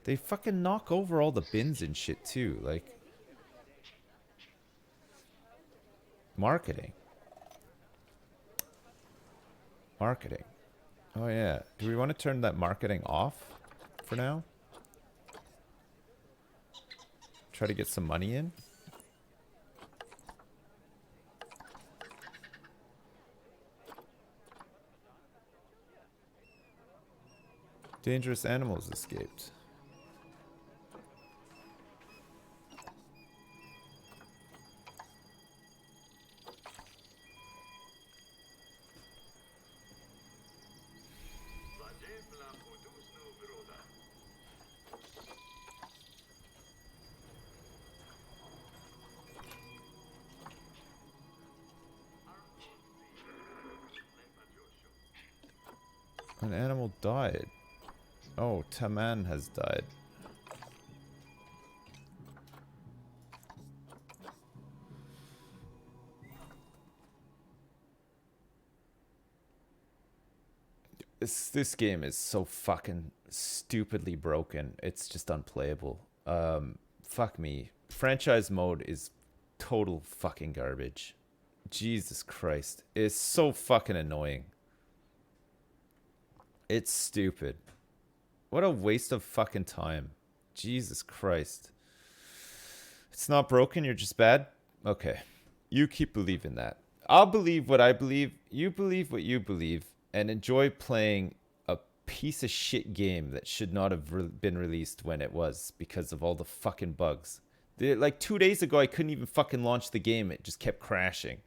They fucking knock over all the bins and shit too. Like... Marketing. Marketing. Oh yeah. Do we want to turn that marketing off for now? Try to get some money in? Dangerous animals escaped. An animal died. Oh, Taman has died. This game is so fucking stupidly broken. It's just unplayable. Fuck me. Franchise mode is total fucking garbage. Jesus Christ. It's so fucking annoying. It's stupid. What a waste of fucking time. Jesus Christ. It's not broken, you're just bad? Okay. You keep believing that. I'll believe what I believe. You believe what you believe. And enjoy playing a piece of shit game that should not have been released when it was because of all the fucking bugs. Like 2 days ago, I couldn't even fucking launch the game. It just kept crashing.